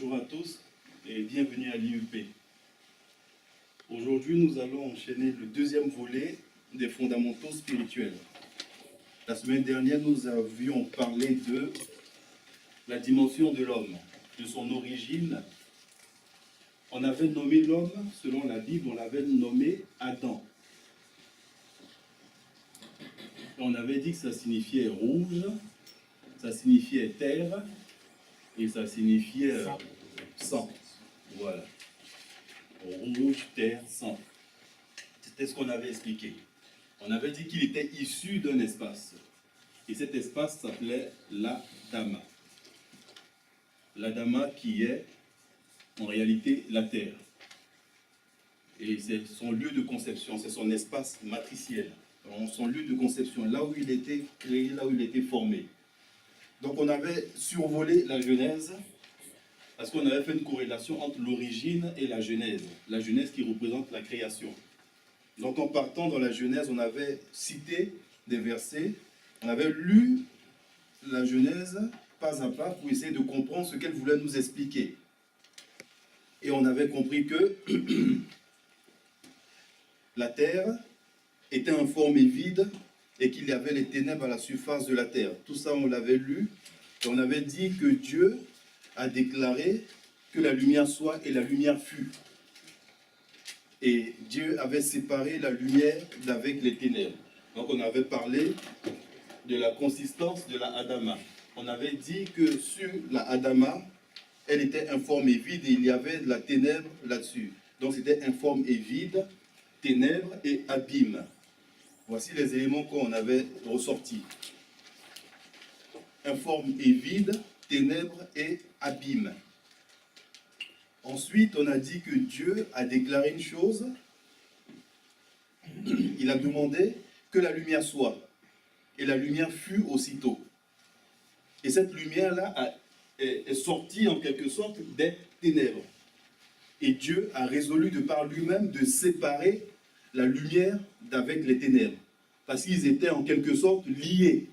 bonjour à tous et bienvenue à l'IUP. Aujourd'hui, nous allons enchaîner le deuxième volet des fondamentaux spirituels. La semaine dernière, nous avions parlé de la dimension de l'homme, de son origine. On avait nommé l'homme, selon la Bible, on l'avait nommé Adam. Et on avait dit que ça signifiait rouge, ça signifiait terre et ça signifiait sang. Voilà. Rouge, terre, sang. C'était ce qu'on avait expliqué. On avait dit qu'il était issu d'un espace. Et cet espace s'appelait l'Adama. L'Adama qui est en réalité la terre. Et c'est son lieu de conception, c'est son espace matriciel. Son lieu de conception, là où il était créé, là où il était formé. Donc on avait survolé la Genèse, parce qu'on avait fait une corrélation entre l'origine et la Genèse. La Genèse qui représente la création. Donc en partant dans la Genèse, on avait cité des versets, on avait lu la Genèse pas à pas pour essayer de comprendre ce qu'elle voulait nous expliquer. Et on avait compris que la terre était informe et vide et qu'il y avait les ténèbres à la surface de la terre. Tout ça, on l'avait lu et on avait dit que Dieu a déclaré que la lumière soit et la lumière fut. Et Dieu avait séparé la lumière d'avec les ténèbres. Donc on avait parlé de la consistance de la Adama. On avait dit que sur la Adama, elle était informe et vide et il y avait de la ténèbre là-dessus. Donc c'était informe et vide, ténèbres et abîme. Voici les éléments qu'on avait ressortis. Informe et vide, ténèbres et abîme. Ensuite, on a dit que Dieu a déclaré une chose. Il a demandé que la lumière soit. Et la lumière fut aussitôt. Et cette lumière-là est sortie en quelque sorte des ténèbres. Et Dieu a résolu de par lui-même de séparer la lumière d'avec les ténèbres. Parce qu'ils étaient en quelque sorte liés.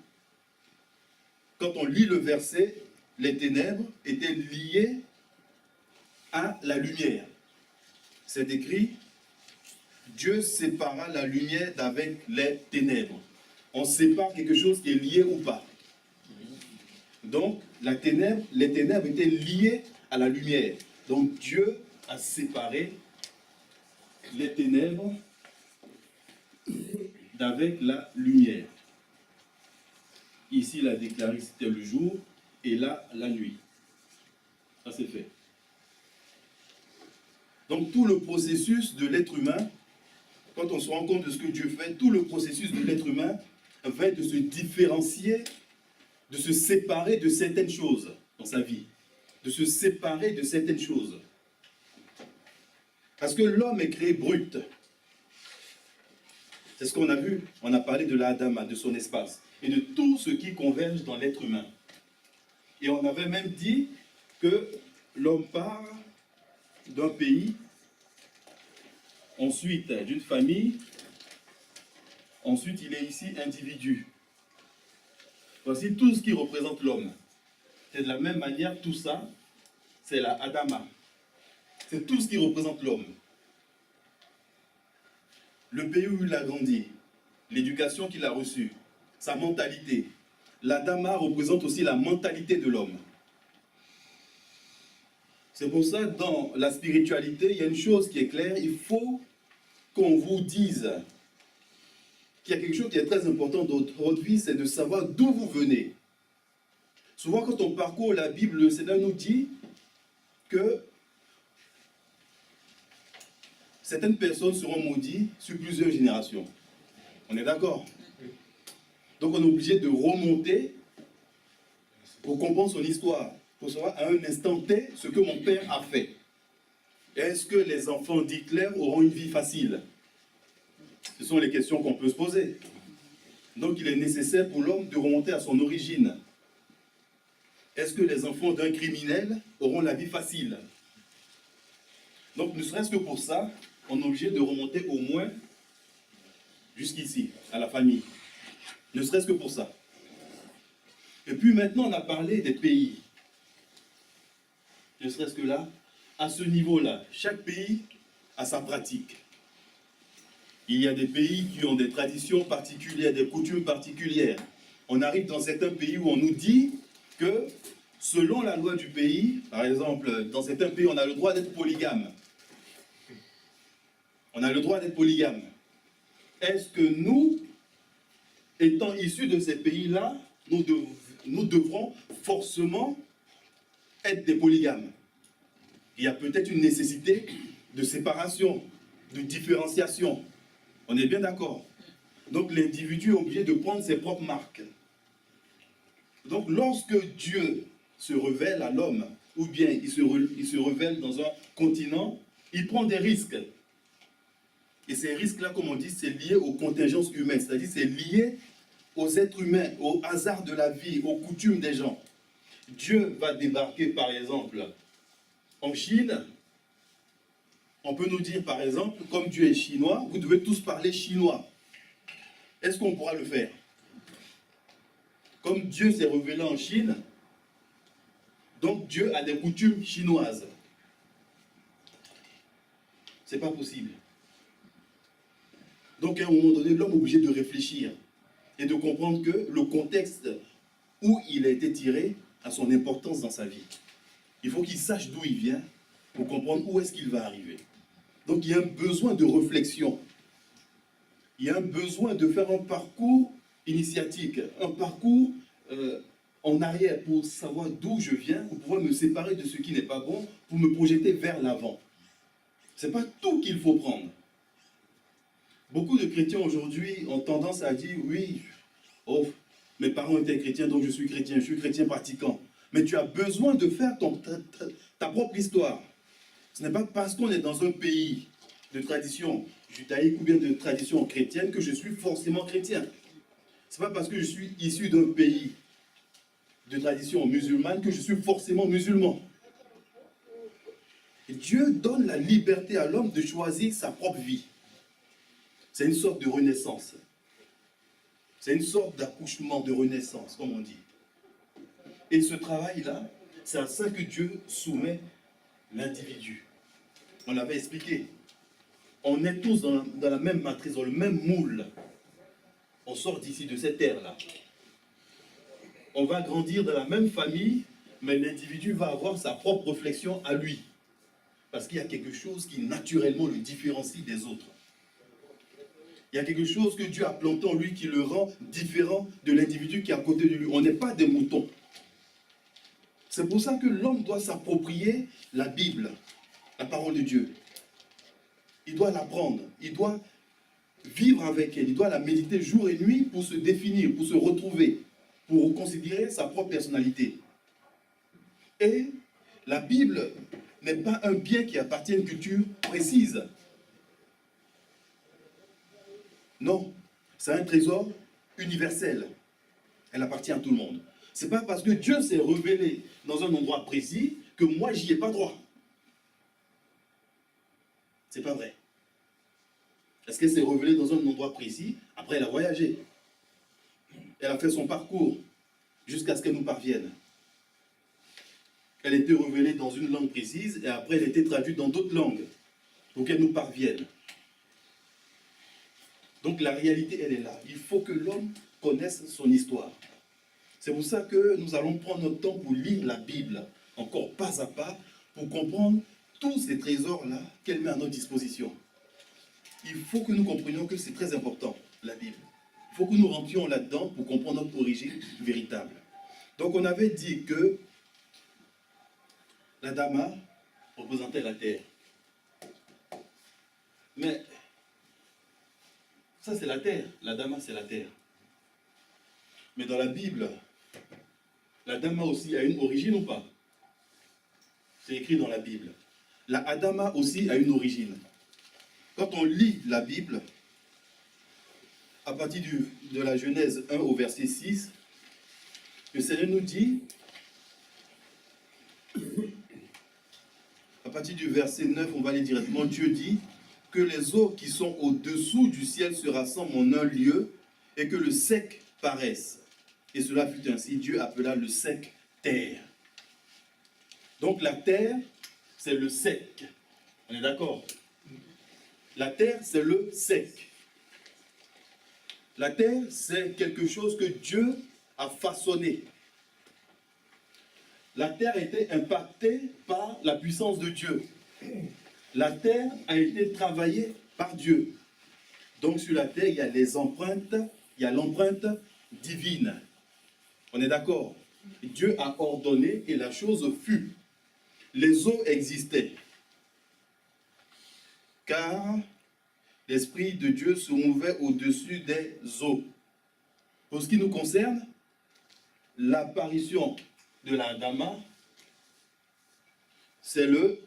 Quand on lit le verset, les ténèbres étaient liées à la lumière. C'est écrit, Dieu sépara la lumière d'avec les ténèbres. On sépare quelque chose qui est lié ou pas. Donc, les ténèbres étaient liées à la lumière. Donc, Dieu a séparé les ténèbres d'avec la lumière. Ici, il a déclaré que c'était le jour, et là, la nuit. Ça, c'est fait. Donc, tout le processus de l'être humain, quand on se rend compte de ce que Dieu fait, tout le processus de l'être humain va être de se différencier, de se séparer de certaines choses dans sa vie, de se séparer de certaines choses. Parce que l'homme est créé brut. C'est ce qu'on a vu. On a parlé de l'Adama, de son espace, et de tout ce qui converge dans l'être humain. Et on avait même dit que l'homme part d'un pays, ensuite d'une famille, ensuite il est ici individu. Voici tout ce qui représente l'homme. C'est de la même manière, tout ça, c'est la Adama. C'est tout ce qui représente l'homme. Le pays où il a grandi, l'éducation qu'il a reçue, sa mentalité. L'Adama représente aussi la mentalité de l'homme. C'est pour ça que dans la spiritualité, il y a une chose qui est claire, il faut qu'on vous dise qu'il y a quelque chose qui est très important dans votre vie, c'est de savoir d'où vous venez. Souvent, quand on parcourt la Bible, le Seigneur nous dit que certaines personnes seront maudites sur plusieurs générations. On est d'accord? Donc on est obligé de remonter pour comprendre son histoire, pour savoir à un instant T ce que mon père a fait. Est-ce que les enfants d'Hitler auront une vie facile? Ce sont les questions qu'on peut se poser. Donc il est nécessaire pour l'homme de remonter à son origine. Est-ce que les enfants d'un criminel auront la vie facile? Donc ne serait-ce que pour ça, on est obligé de remonter au moins jusqu'ici, à la famille. Ne serait-ce que pour ça. Et puis maintenant, on a parlé des pays. ne serait-ce que là, à ce niveau-là, chaque pays a sa pratique. Il y a des pays qui ont des traditions particulières, des coutumes particulières. On arrive dans certains pays où on nous dit que selon la loi du pays, par exemple, dans certains pays, on a le droit d'être polygame. On a le droit d'être polygame. Est-ce que nous, étant issus de ces pays-là, nous devrons forcément être des polygames? Il y a peut-être une nécessité de séparation, de différenciation. On est bien d'accord. Donc l'individu est obligé de prendre ses propres marques. Donc lorsque Dieu se révèle à l'homme, ou bien il se révèle dans un continent, il prend des risques. Et ces risques-là, comme on dit, c'est lié aux contingences humaines, c'est-à-dire c'est lié aux êtres humains, au hasard de la vie, aux coutumes des gens. Dieu va débarquer, par exemple, en Chine. On peut nous dire, par exemple, comme Dieu est chinois, vous devez tous parler chinois. Est-ce qu'on pourra le faire? Comme Dieu s'est révélé en Chine, donc Dieu a des coutumes chinoises. C'est pas possible. Donc à un moment donné, l'homme est obligé de réfléchir et de comprendre que le contexte où il a été tiré a son importance dans sa vie. Il faut qu'il sache d'où il vient pour comprendre où est-ce qu'il va arriver. Donc il y a un besoin de réflexion. Il y a un besoin de faire un parcours initiatique, un parcours en arrière pour savoir d'où je viens, pour pouvoir me séparer de ce qui n'est pas bon, pour me projeter vers l'avant. Ce n'est pas tout qu'il faut prendre. Beaucoup de chrétiens aujourd'hui ont tendance à dire, oui, oh, mes parents étaient chrétiens, donc je suis chrétien pratiquant. Mais tu as besoin de faire ta propre histoire. Ce n'est pas parce qu'on est dans un pays de tradition judaïque ou bien de tradition chrétienne que je suis forcément chrétien. Ce n'est pas parce que je suis issu d'un pays de tradition musulmane que je suis forcément musulman. Et Dieu donne la liberté à l'homme de choisir sa propre vie. C'est une sorte de renaissance. C'est une sorte d'accouchement, de renaissance, comme on dit. Et ce travail-là, c'est à ça que Dieu soumet l'individu. On l'avait expliqué. On est tous dans la même matrice, dans le même moule. On sort d'ici, de cette terre-là. On va grandir dans la même famille, mais l'individu va avoir sa propre réflexion à lui. Parce qu'il y a quelque chose qui naturellement le différencie des autres. Il y a quelque chose que Dieu a planté en lui qui le rend différent de l'individu qui est à côté de lui. On n'est pas des moutons. C'est pour ça que l'homme doit s'approprier la Bible, la parole de Dieu. Il doit l'apprendre, il doit vivre avec elle, il doit la méditer jour et nuit pour se définir, pour se retrouver, pour considérer sa propre personnalité. Et la Bible n'est pas un bien qui appartient à une culture précise. Non, c'est un trésor universel. Elle appartient à tout le monde. Ce n'est pas parce que Dieu s'est révélé dans un endroit précis que moi, j'y ai pas droit. C'est pas vrai. Est-ce qu'elle s'est révélée dans un endroit précis? Après, elle a voyagé. Elle a fait son parcours jusqu'à ce qu'elle nous parvienne. Elle était révélée dans une langue précise et après, elle était traduite dans d'autres langues pour qu'elle nous parvienne. Donc la réalité, elle est là. Il faut que l'homme connaisse son histoire. C'est pour ça que nous allons prendre notre temps pour lire la Bible, encore pas à pas, pour comprendre tous ces trésors-là qu'elle met à notre disposition. Il faut que nous comprenions que c'est très important, la Bible. Il faut que nous rentrions là-dedans pour comprendre notre origine véritable. Donc on avait dit que l'Adama représentait la terre. Mais ça c'est la terre, l'Adama c'est la terre. Mais dans la Bible, l'Adama aussi a une origine ou pas? C'est écrit dans la Bible. La Adama aussi a une origine. Quand on lit la Bible, à partir de la Genèse 1 au verset 6, le Seigneur nous dit, à partir du verset 9, on va aller directement, Dieu dit que les eaux qui sont au-dessous du ciel se rassemblent en un lieu et que le sec paraisse. Et cela fut ainsi, Dieu appela le sec terre. Donc la terre, c'est le sec. On est d'accord? La terre, c'est le sec. La terre, c'est quelque chose que Dieu a façonné. La terre a été impactée par la puissance de Dieu. La terre a été travaillée par Dieu. Donc sur la terre, il y a les empreintes, il y a l'empreinte divine. On est d'accord? Dieu a ordonné et la chose fut. Les eaux existaient. Car l'Esprit de Dieu se mouvait au-dessus des eaux. Pour ce qui nous concerne, l'apparition de l'Adama, c'est le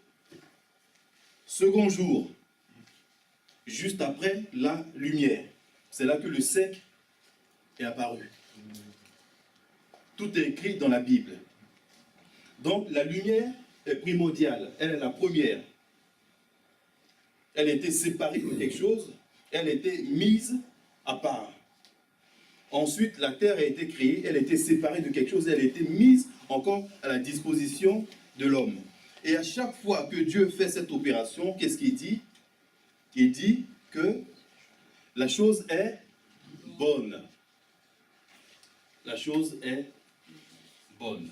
second jour, juste après la lumière. C'est là que le sec est apparu. Tout est écrit dans la Bible. Donc la lumière est primordiale, elle est la première. Elle était séparée de quelque chose, elle était mise à part. Ensuite, la terre a été créée, elle était séparée de quelque chose, elle a été mise encore à la disposition de l'homme. Et à chaque fois que Dieu fait cette opération, qu'est-ce qu'il dit? Il dit que la chose est bonne. La chose est bonne.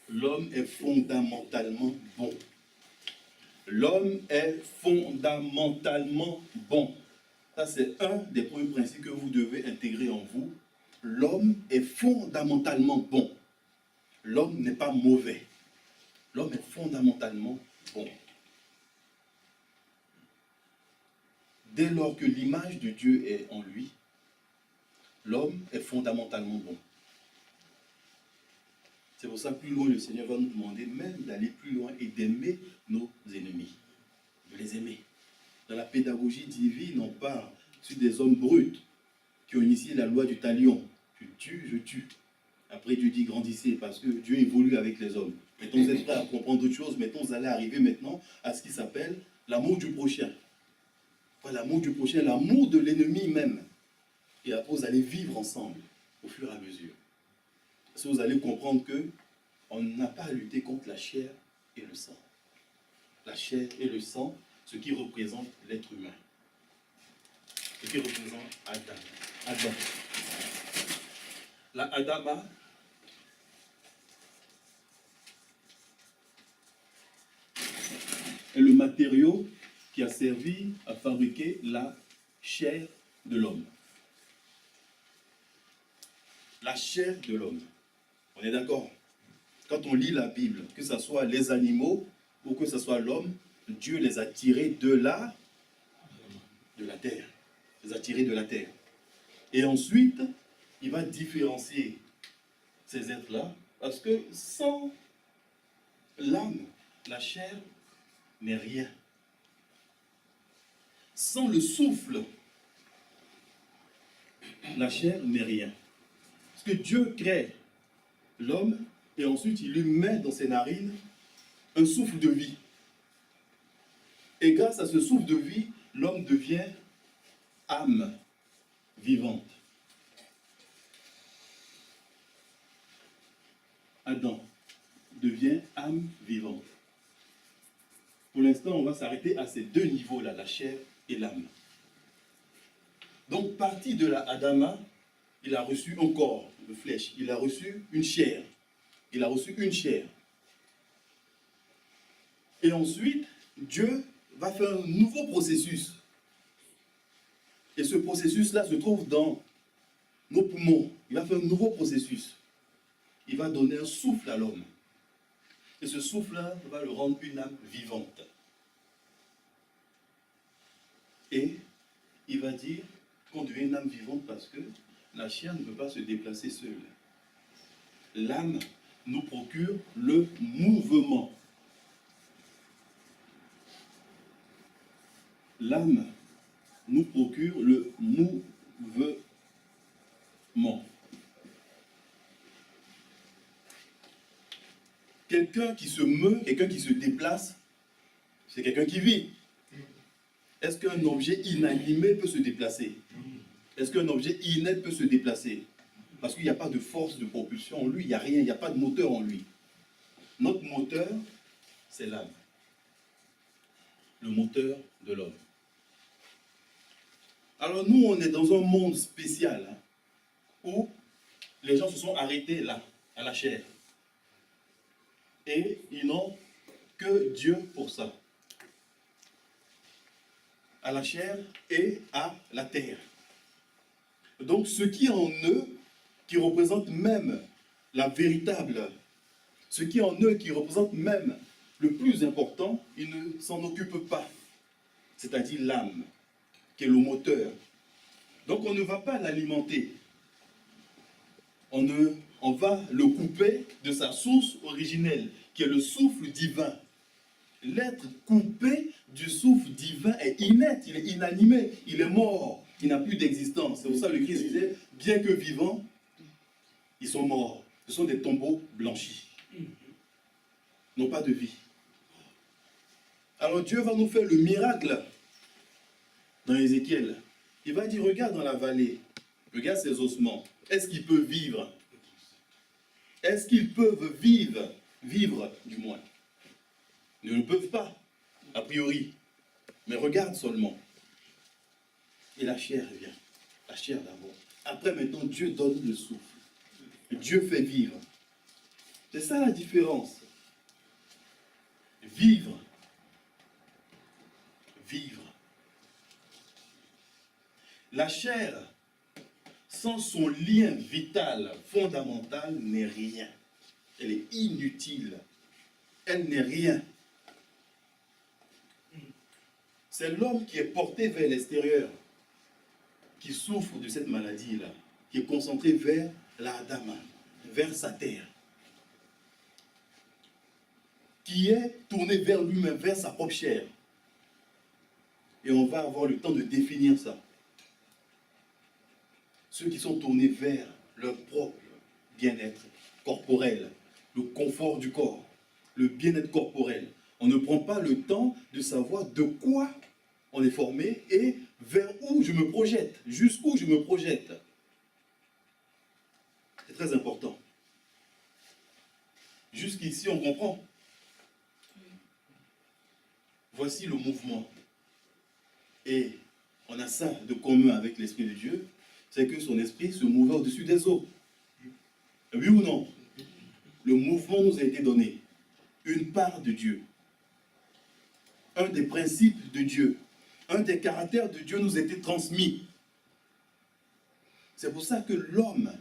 L'homme est fondamentalement bon. L'homme est fondamentalement bon. Ça, c'est un des premiers principes que vous devez intégrer en vous. L'homme est fondamentalement bon. L'homme n'est pas mauvais. L'homme est fondamentalement bon. Dès lors que l'image de Dieu est en lui, l'homme est fondamentalement bon. C'est pour ça que plus loin, le Seigneur va nous demander même d'aller plus loin et d'aimer nos ennemis. De les aimer. Dans la pédagogie divine, on part sur des hommes bruts qui ont initié la loi du talion. Tu tues, je tue. Après, Dieu dit grandissez parce que Dieu évolue avec les hommes. Mettons, vous êtes prêts à comprendre d'autres choses. Mettons, vous allez arriver maintenant à ce qui s'appelle l'amour du prochain. L'amour du prochain, l'amour de l'ennemi même. Et après, vous allez vivre ensemble au fur et à mesure. Parce que vous allez comprendre que on n'a pas à lutter contre la chair et le sang. La chair et le sang, ce qui représente l'être humain. Ce qui représente Adam. La Adama est le matériau qui a servi à fabriquer la chair de l'homme. La chair de l'homme. On est d'accord? Quand on lit la Bible, que ce soit les animaux ou que ce soit l'homme, Dieu les a tirés de la terre. Les a tirés de la terre. Et ensuite, il va différencier ces êtres-là, parce que sans l'âme, la chair n'est rien. Sans le souffle, la chair n'est rien. Parce que Dieu crée l'homme et ensuite il lui met dans ses narines un souffle de vie. Et grâce à ce souffle de vie, l'homme devient âme vivante. Adam devient âme vivante. Pour l'instant, on va s'arrêter à ces deux niveaux-là, la chair et l'âme. Donc, parti de la Adama, il a reçu un corps de flèche, il a reçu une chair. Il a reçu une chair. Et ensuite, Dieu va faire un nouveau processus. Et ce processus-là se trouve dans nos poumons. Il va faire un nouveau processus. Il va donner un souffle à l'homme. Et ce souffle-là va le rendre une âme vivante. Et il va dire qu'on devient une âme vivante parce que la chair ne peut pas se déplacer seule. L'âme nous procure le mouvement. L'âme nous procure le mouvement. Quelqu'un qui se meut, quelqu'un qui se déplace, c'est quelqu'un qui vit. Est-ce qu'un objet inanimé peut se déplacer? Est-ce qu'un objet inerte peut se déplacer? Parce qu'il n'y a pas de force de propulsion en lui, il n'y a rien, il n'y a pas de moteur en lui. notre moteur, c'est l'âme. Le moteur de l'homme. Alors nous, on est dans un monde spécial hein, où les gens se sont arrêtés là, à la chair. Et ils n'ont que Dieu pour ça. À la chair et à la terre. Donc ce qui est en eux, qui représente même la véritable, ce qui est en eux, qui représente même le plus important, ils ne s'en occupent pas. C'est-à-dire l'âme, qui est le moteur. Donc on ne va pas l'alimenter. On va le couper de sa source originelle, qui est le souffle divin. L'être coupé du souffle divin est inerte, il est inanimé, il est mort, il n'a plus d'existence. C'est pour ça que le Christ disait, bien que vivants, ils sont morts. Ce sont des tombeaux blanchis. Ils n'ont pas de vie. Alors Dieu va nous faire le miracle dans Ézéchiel. Il va dire, regarde dans la vallée, regarde ces ossements. Est-ce qu'ils peuvent vivre? Est-ce qu'ils peuvent vivre? Vivre, du moins. Ils ne le peuvent pas, a priori. Mais regarde seulement. Et la chair vient. La chair d'abord. Après, maintenant, Dieu donne le souffle. Dieu fait vivre. C'est ça la différence. Vivre. Vivre. La chair, sans son lien vital, fondamental, n'est rien. Elle est inutile. Elle n'est rien. C'est l'homme qui est porté vers l'extérieur, qui souffre de cette maladie-là, qui est concentré vers l'Adama, vers sa terre, qui est tourné vers lui-même, vers sa propre chair. Et on va avoir le temps de définir ça. Ceux qui sont tournés vers leur propre bien-être corporel, le confort du corps, le bien-être corporel. On ne prend pas le temps de savoir de quoi on est formé et vers où je me projette, jusqu'où je me projette. C'est très important. Jusqu'ici, on comprend. Voici le mouvement. Et on a ça de commun avec l'Esprit de Dieu, c'est que son esprit se mouvait au-dessus des eaux. Oui ou non? Le mouvement nous a été donné. Une part de Dieu. Un des principes de Dieu. Un des caractères de Dieu nous a été transmis. C'est pour ça que l'homme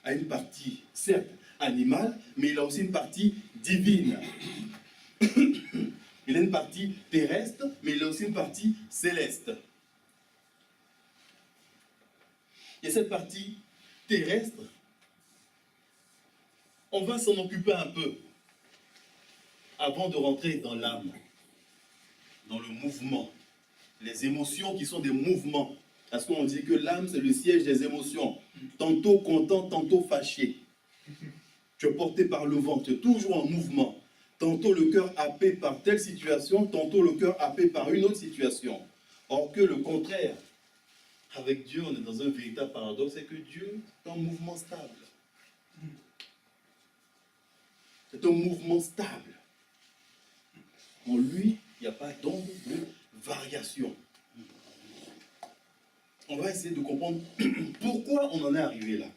a une partie, certes, animale, mais il a aussi une partie divine. Il a une partie terrestre, mais il a aussi une partie céleste. Et cette partie terrestre, on va s'en occuper un peu avant de rentrer dans l'âme, dans le mouvement, les émotions qui sont des mouvements. Parce qu'on dit que l'âme, c'est le siège des émotions. Tantôt content, tantôt fâché. Tu es porté par le vent, tu es toujours en mouvement. Tantôt le cœur happé par telle situation, tantôt le cœur happé par une autre situation. Or que le contraire, avec Dieu, on est dans un véritable paradoxe, c'est que Dieu est un mouvement stable. C'est un mouvement stable. En lui, il n'y a pas d'ombre de variation. On va essayer de comprendre pourquoi on en est arrivé là.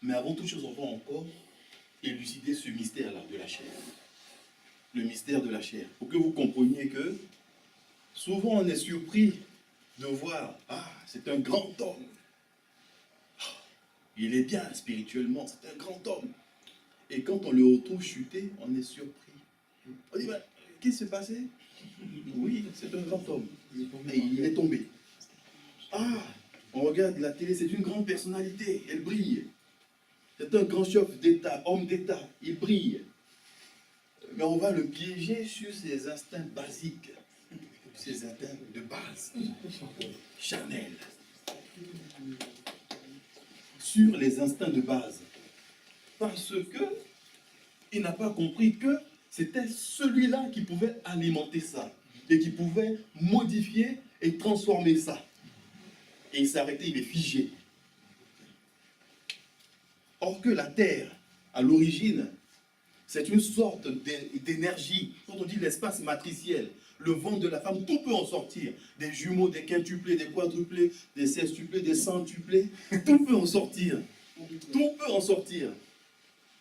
Mais avant toute chose, on va encore élucider ce mystère-là de la chair. Le mystère de la chair. Pour que vous compreniez que souvent on est surpris de voir, ah, c'est un grand homme. Ah, il est bien spirituellement, c'est un grand homme. Et quand on le retrouve chuté, on est surpris. On dit, qu'est-ce qui s'est passé? Oui, c'est un grand homme. Et il est tombé. Ah, on regarde la télé, c'est une grande personnalité, elle brille. C'est un grand chef d'État, homme d'État, il brille. Mais on va le piéger sur ses instincts basiques, ses instincts de base, charnels. Sur les instincts de base. Parce que il n'a pas compris que c'était celui-là qui pouvait alimenter ça et qui pouvait modifier et transformer ça. Et il s'est arrêté, il est figé. Or que la terre, à l'origine, C'est une sorte d'énergie. Quand on dit l'espace matriciel, le ventre de la femme, tout peut en sortir. Des jumeaux, des quintuplés, des quadruplés, des sextuplés, des centuplés, tout peut en sortir. Tout peut en sortir.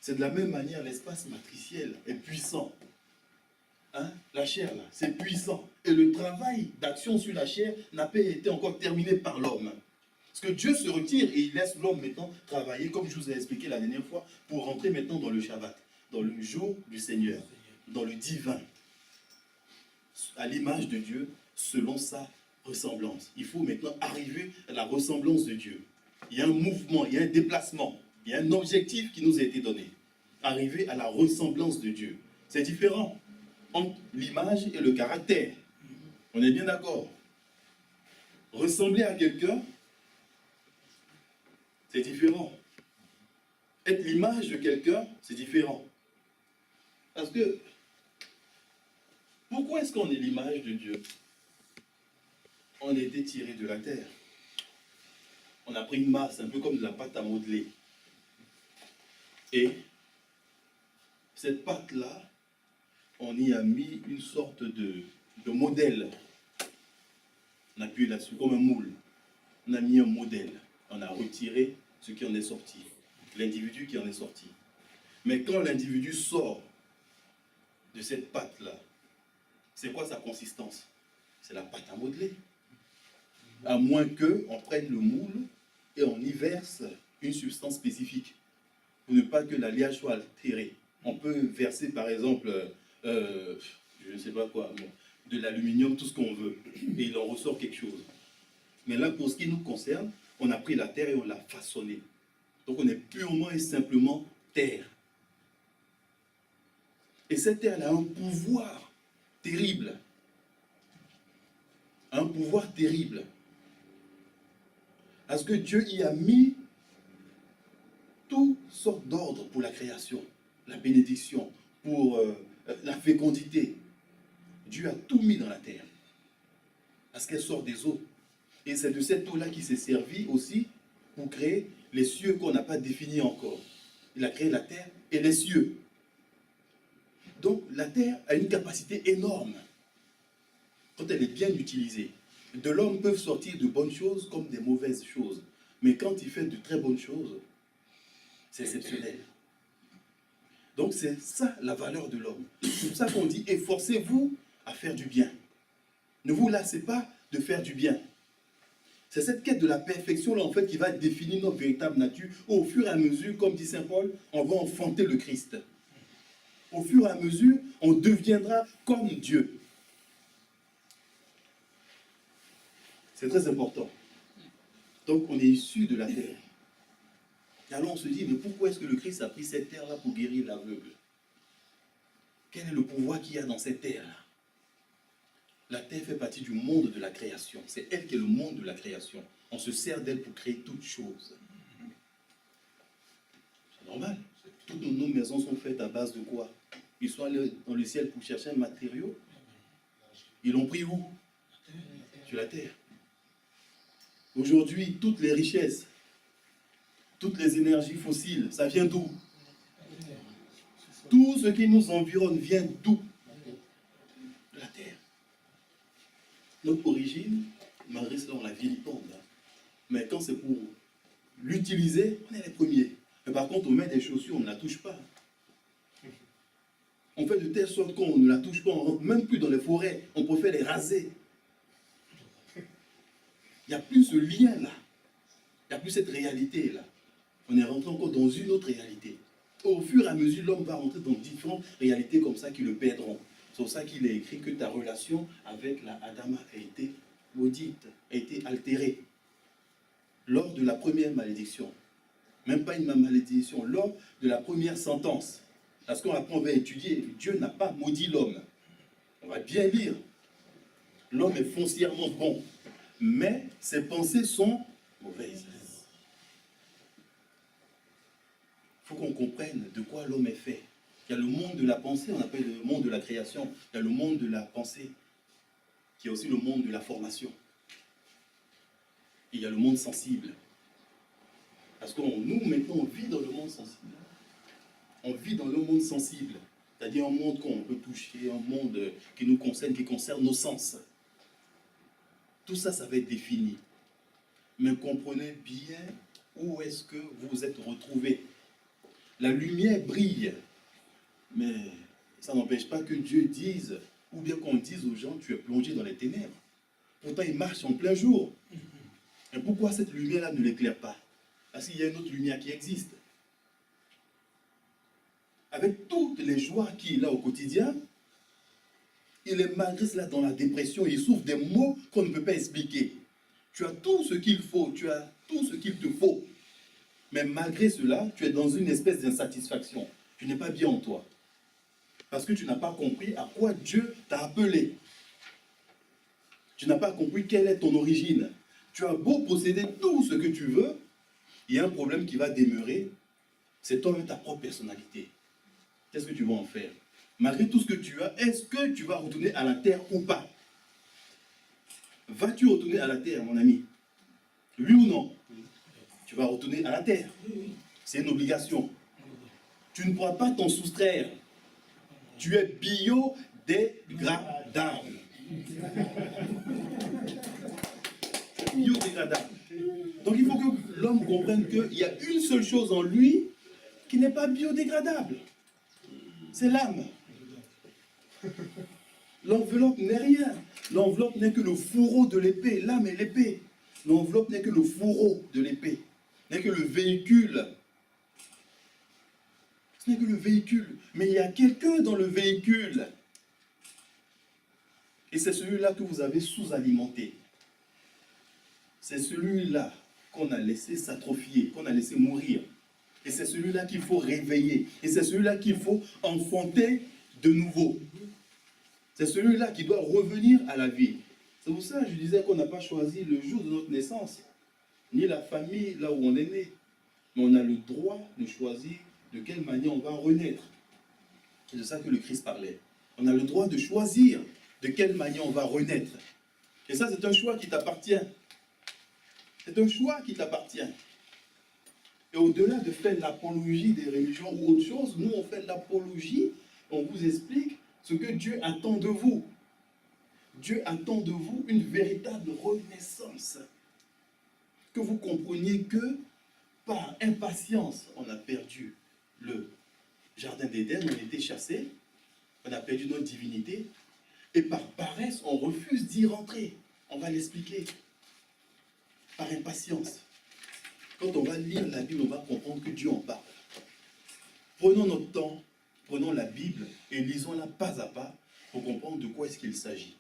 C'est de la même manière, l'espace matriciel est puissant. Hein? La chair, là, c'est puissant. Et le travail d'action sur la chair n'a pas été encore terminé par l'homme. Parce que Dieu se retire et il laisse l'homme maintenant travailler, comme je vous ai expliqué la dernière fois, pour rentrer maintenant dans le Shabbat, dans le jour du Seigneur, dans le divin, à l'image de Dieu, selon sa ressemblance. Il faut maintenant arriver à la ressemblance de Dieu. Il y a un mouvement, il y a un déplacement, il y a un objectif qui nous a été donné. Arriver à la ressemblance de Dieu. C'est différent entre l'image et le caractère. On est bien d'accord? Ressembler à quelqu'un, c'est différent. Être l'image de quelqu'un, c'est différent. Parce que, pourquoi est-ce qu'on est l'image de Dieu? On a été tiré de la terre. On a pris une masse, un peu comme de la pâte à modeler. Et cette pâte-là, on y a mis une sorte de modèle. On a appuyé là-dessus comme un moule. On a mis un modèle. On a retiré ce qui en est sorti. L'individu qui en est sorti. Mais quand l'individu sort de cette pâte-là, c'est quoi sa consistance? C'est la pâte à modeler. À moins qu'on prenne le moule et on y verse une substance spécifique. Pour ne pas que l'alliage soit altéré. On peut verser par exemple, je ne sais pas quoi, bon, de l'aluminium, tout ce qu'on veut, et il en ressort quelque chose. Mais là, pour ce qui nous concerne, on a pris la terre et on l'a façonnée. Donc on est purement et simplement terre. Et cette terre a un pouvoir terrible. Un pouvoir terrible. Parce que Dieu y a mis toutes sortes d'ordres pour la création, la bénédiction, pour la fécondité. Dieu a tout mis dans la terre. Parce qu'elle sort des eaux. Et c'est de cette eau-là qu'il s'est servi aussi pour créer les cieux qu'on n'a pas définis encore. Il a créé la terre et les cieux. Donc la terre a une capacité énorme quand elle est bien utilisée. De l'homme peuvent sortir de bonnes choses comme des mauvaises choses. Mais quand il fait de très bonnes choses, c'est exceptionnel. Donc c'est ça la valeur de l'homme. C'est pour ça qu'on dit efforcez-vous à faire du bien. Ne vous lassez pas de faire du bien. C'est cette quête de la perfection là en fait qui va définir notre véritable nature. Au fur et à mesure, comme dit saint Paul, on va enfanter le Christ. Au fur et à mesure, on deviendra comme Dieu. C'est très important. Donc on est issu de la terre. Et alors on se dit, mais pourquoi est-ce que le Christ a pris cette terre-là pour guérir l'aveugle? Quel est le pouvoir qu'il y a dans cette terre-là? La terre fait partie du monde de la création. C'est elle qui est le monde de la création. On se sert d'elle pour créer toutes choses. C'est normal. Toutes nos maisons sont faites à base de quoi? Ils sont allés dans le ciel pour chercher un matériau. Ils l'ont pris où? Sur la terre. Aujourd'hui, toutes les richesses, toutes les énergies fossiles, ça vient d'où? Tout ce qui nous environne vient d'où? De la terre. Notre origine, malgré cela, on la vilipende. Mais quand c'est pour l'utiliser, on est les premiers. Mais par contre, on met des chaussures, on ne la touche pas. On fait de telle sorte qu'on ne la touche pas, on ne rentre même plus dans les forêts, on préfère les raser. Il n'y a plus ce lien-là. Il n'y a plus cette réalité-là. On est rentré encore dans une autre réalité. Au fur et à mesure, l'homme va rentrer dans différentes réalités comme ça qui le perdront. C'est pour ça qu'il est écrit que ta relation avec la Adama a été maudite, a été altérée. Lors de la première malédiction. Même pas une malédiction, lors de la première sentence. Parce qu'après on va étudier, Dieu n'a pas maudit l'homme. On va bien lire. L'homme est foncièrement bon. Mais ses pensées sont mauvaises. Il faut qu'on comprenne de quoi l'homme est fait. Il y a le monde de la pensée, on appelle le monde de la création. Il y a le monde de la pensée, qui est aussi le monde de la formation. Et il y a le monde sensible. Parce que nous, maintenant, on vit dans le monde sensible. On vit dans le monde sensible, c'est-à-dire un monde qu'on peut toucher, un monde qui nous concerne, qui concerne nos sens. Tout ça, ça va être défini. Mais comprenez bien où est-ce que vous vous êtes retrouvés. La lumière brille, mais ça n'empêche pas que Dieu dise, ou bien qu'on dise aux gens, tu es plongé dans les ténèbres. Pourtant, il marche en plein jour. Et pourquoi cette lumière-là ne l'éclaire pas? Parce qu'il y a une autre lumière qui existe. Avec toutes les joies qu'il a au quotidien, il est malgré cela dans la dépression, il souffre des maux qu'on ne peut pas expliquer. Tu as tout ce qu'il faut, tu as tout ce qu'il te faut. Mais malgré cela, tu es dans une espèce d'insatisfaction. Tu n'es pas bien en toi. Parce que tu n'as pas compris à quoi Dieu t'a appelé. Tu n'as pas compris quelle est ton origine. Tu as beau posséder tout ce que tu veux, il y a un problème qui va demeurer, c'est toi-même ta propre personnalité. Qu'est-ce que tu vas en faire? Malgré tout ce que tu as, est-ce que tu vas retourner à la terre ou pas? Vas-tu retourner à la terre, mon ami? Oui ou non? Tu vas retourner à la terre. C'est une obligation. Tu ne pourras pas t'en soustraire. Tu es biodégradable. Biodégradable. Donc il faut que l'homme comprenne qu'il y a une seule chose en lui qui n'est pas biodégradable. C'est l'âme. L'enveloppe n'est rien. L'enveloppe n'est que le fourreau de l'épée. L'âme est l'épée. L'enveloppe n'est que le fourreau de l'épée. N'est que le véhicule. Ce n'est que le véhicule. Mais il y a quelqu'un dans le véhicule. Et c'est celui-là que vous avez sous-alimenté. C'est celui-là qu'on a laissé s'atrophier, qu'on a laissé mourir. Et c'est celui-là qu'il faut réveiller. Et c'est celui-là qu'il faut enfanter de nouveau. C'est celui-là qui doit revenir à la vie. C'est pour ça que je disais qu'on n'a pas choisi le jour de notre naissance, ni la famille là où on est né. Mais on a le droit de choisir de quelle manière on va renaître. C'est de ça que le Christ parlait. On a le droit de choisir de quelle manière on va renaître. Et ça, c'est un choix qui t'appartient. C'est un choix qui t'appartient. Et au-delà de faire l'apologie des religions ou autre chose, nous, on fait l'apologie, on vous explique ce que Dieu attend de vous. Dieu attend de vous une véritable renaissance. Que vous compreniez que par impatience, on a perdu le jardin d'Éden, on était chassés, on a perdu notre divinité, et par paresse, on refuse d'y rentrer. On va l'expliquer. Par impatience. Quand on va lire la Bible, on va comprendre que Dieu en parle. Prenons notre temps, prenons la Bible et lisons-la pas à pas pour comprendre de quoi est-ce qu'il s'agit.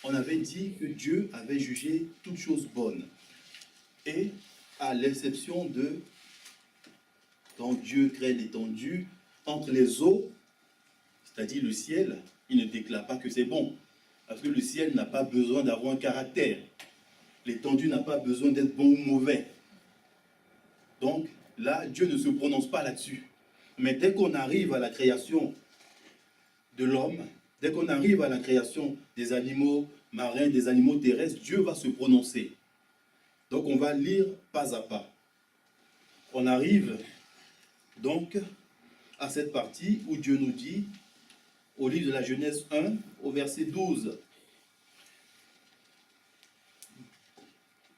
On avait dit que Dieu avait jugé toutes choses bonnes. Et à l'exception de quand Dieu crée l'étendue entre les eaux, c'est-à-dire le ciel, il ne déclare pas que c'est bon. Parce que le ciel n'a pas besoin d'avoir un caractère. L'étendue n'a pas besoin d'être bon ou mauvais. Donc là, Dieu ne se prononce pas là-dessus. Mais dès qu'on arrive à la création de l'homme, dès qu'on arrive à la création des animaux marins, des animaux terrestres, Dieu va se prononcer. Donc on va lire pas à pas. On arrive donc à cette partie où Dieu nous dit, au livre de la Genèse 1, au verset 12,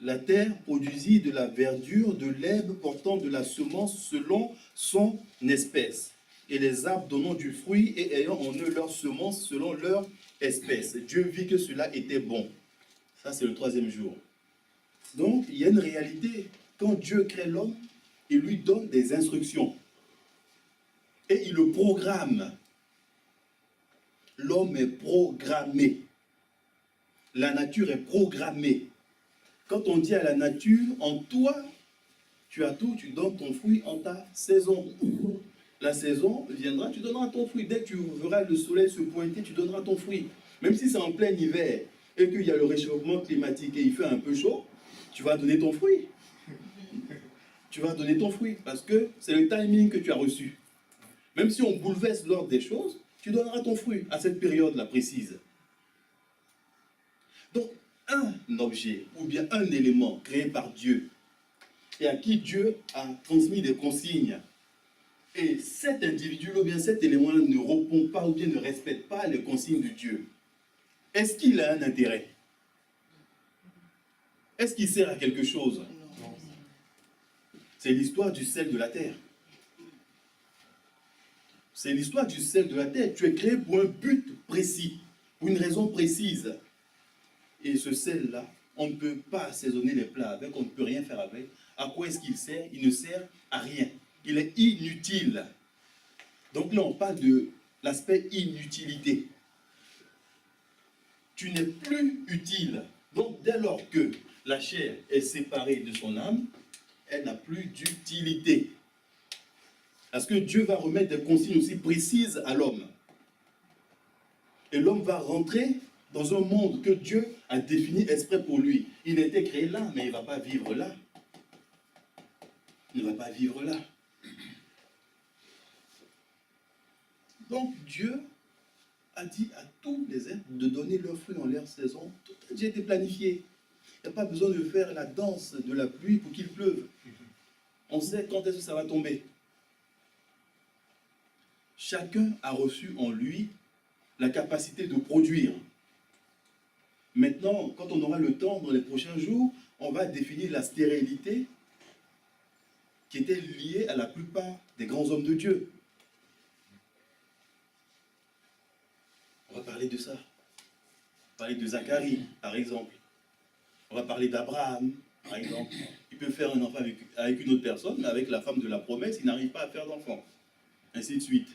la terre produisit de la verdure, de l'herbe portant de la semence selon son espèce, et les arbres donnant du fruit et ayant en eux leur semence selon leur espèce. Dieu vit que cela était bon. Ça, c'est le troisième jour. Donc, il y a une réalité. Quand Dieu crée l'homme, il lui donne des instructions. Et il le programme. L'homme est programmé. La nature est programmée. Quand on dit à la nature, en toi, tu as tout, tu donnes ton fruit en ta saison. La saison viendra, tu donneras ton fruit. Dès que tu verras le soleil se pointer, tu donneras ton fruit. Même si c'est en plein hiver et qu'il y a le réchauffement climatique et il fait un peu chaud, tu vas donner ton fruit. Tu vas donner ton fruit parce que c'est le timing que tu as reçu. Même si on bouleverse l'ordre des choses, tu donneras ton fruit à cette période-là précise. Donc, un objet ou bien un élément créé par Dieu et à qui Dieu a transmis des consignes et cet individu ou bien cet élément ne répond pas ou bien ne respecte pas les consignes de Dieu, est-ce qu'il a un intérêt? Est-ce qu'il sert à quelque chose? C'est l'histoire du sel de la terre. C'est l'histoire du sel de la terre. Tu es créé pour un but précis, pour une raison précise. Et ce sel-là, on ne peut pas assaisonner les plats avec, on ne peut rien faire avec. À quoi est-ce qu'il sert? Il ne sert à rien. Il est inutile. Donc là, on parle de l'aspect inutilité. Tu n'es plus utile. Donc dès lors que la chair est séparée de son âme, elle n'a plus d'utilité. Parce que Dieu va remettre des consignes aussi précises à l'homme. Et l'homme va rentrer dans un monde que Dieu a défini exprès pour lui. Il a été créé là, mais il ne va pas vivre là. Il ne va pas vivre là. Donc Dieu a dit à tous les êtres de donner leurs fruits dans leur saison. Tout a déjà été planifié. Il n'y a pas besoin de faire la danse de la pluie pour qu'il pleuve. On sait quand est-ce que ça va tomber. Chacun a reçu en lui la capacité de produire. Maintenant, quand on aura le temps, dans les prochains jours, on va définir la stérilité qui était liée à la plupart des grands hommes de Dieu. On va parler de ça. On va parler de Zacharie, par exemple. On va parler d'Abraham, par exemple. Il peut faire un enfant avec une autre personne, mais avec la femme de la promesse, il n'arrive pas à faire d'enfant. Ainsi de suite.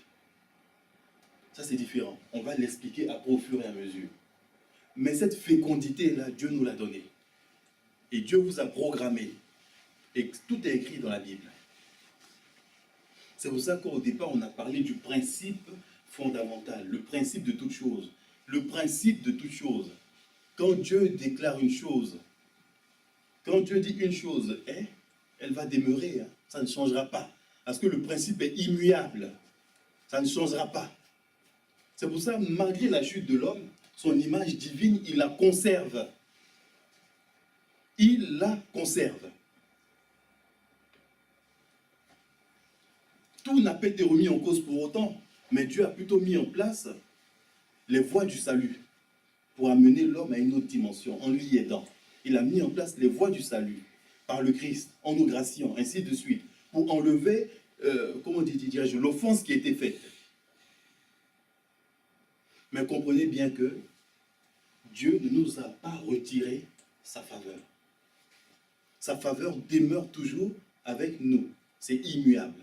Ça, c'est différent. On va l'expliquer après au fur et à mesure. Mais cette fécondité-là, Dieu nous l'a donnée. Et Dieu vous a programmé. Et tout est écrit dans la Bible. C'est pour ça qu'au départ, on a parlé du principe fondamental, le principe de toute chose. Le principe de toute chose. Quand Dieu déclare une chose, quand Dieu dit une chose, elle va demeurer. Ça ne changera pas. Parce que le principe est immuable. Ça ne changera pas. C'est pour ça, malgré la chute de l'homme, son image divine, il la conserve. Il la conserve. Tout n'a pas été remis en cause pour autant, mais Dieu a plutôt mis en place les voies du salut pour amener l'homme à une autre dimension, en lui aidant. Il a mis en place les voies du salut par le Christ, en nous graciant, ainsi de suite, pour enlever, l'offense qui a été faite. Mais comprenez bien que Dieu ne nous a pas retiré sa faveur. Sa faveur demeure toujours avec nous. C'est immuable.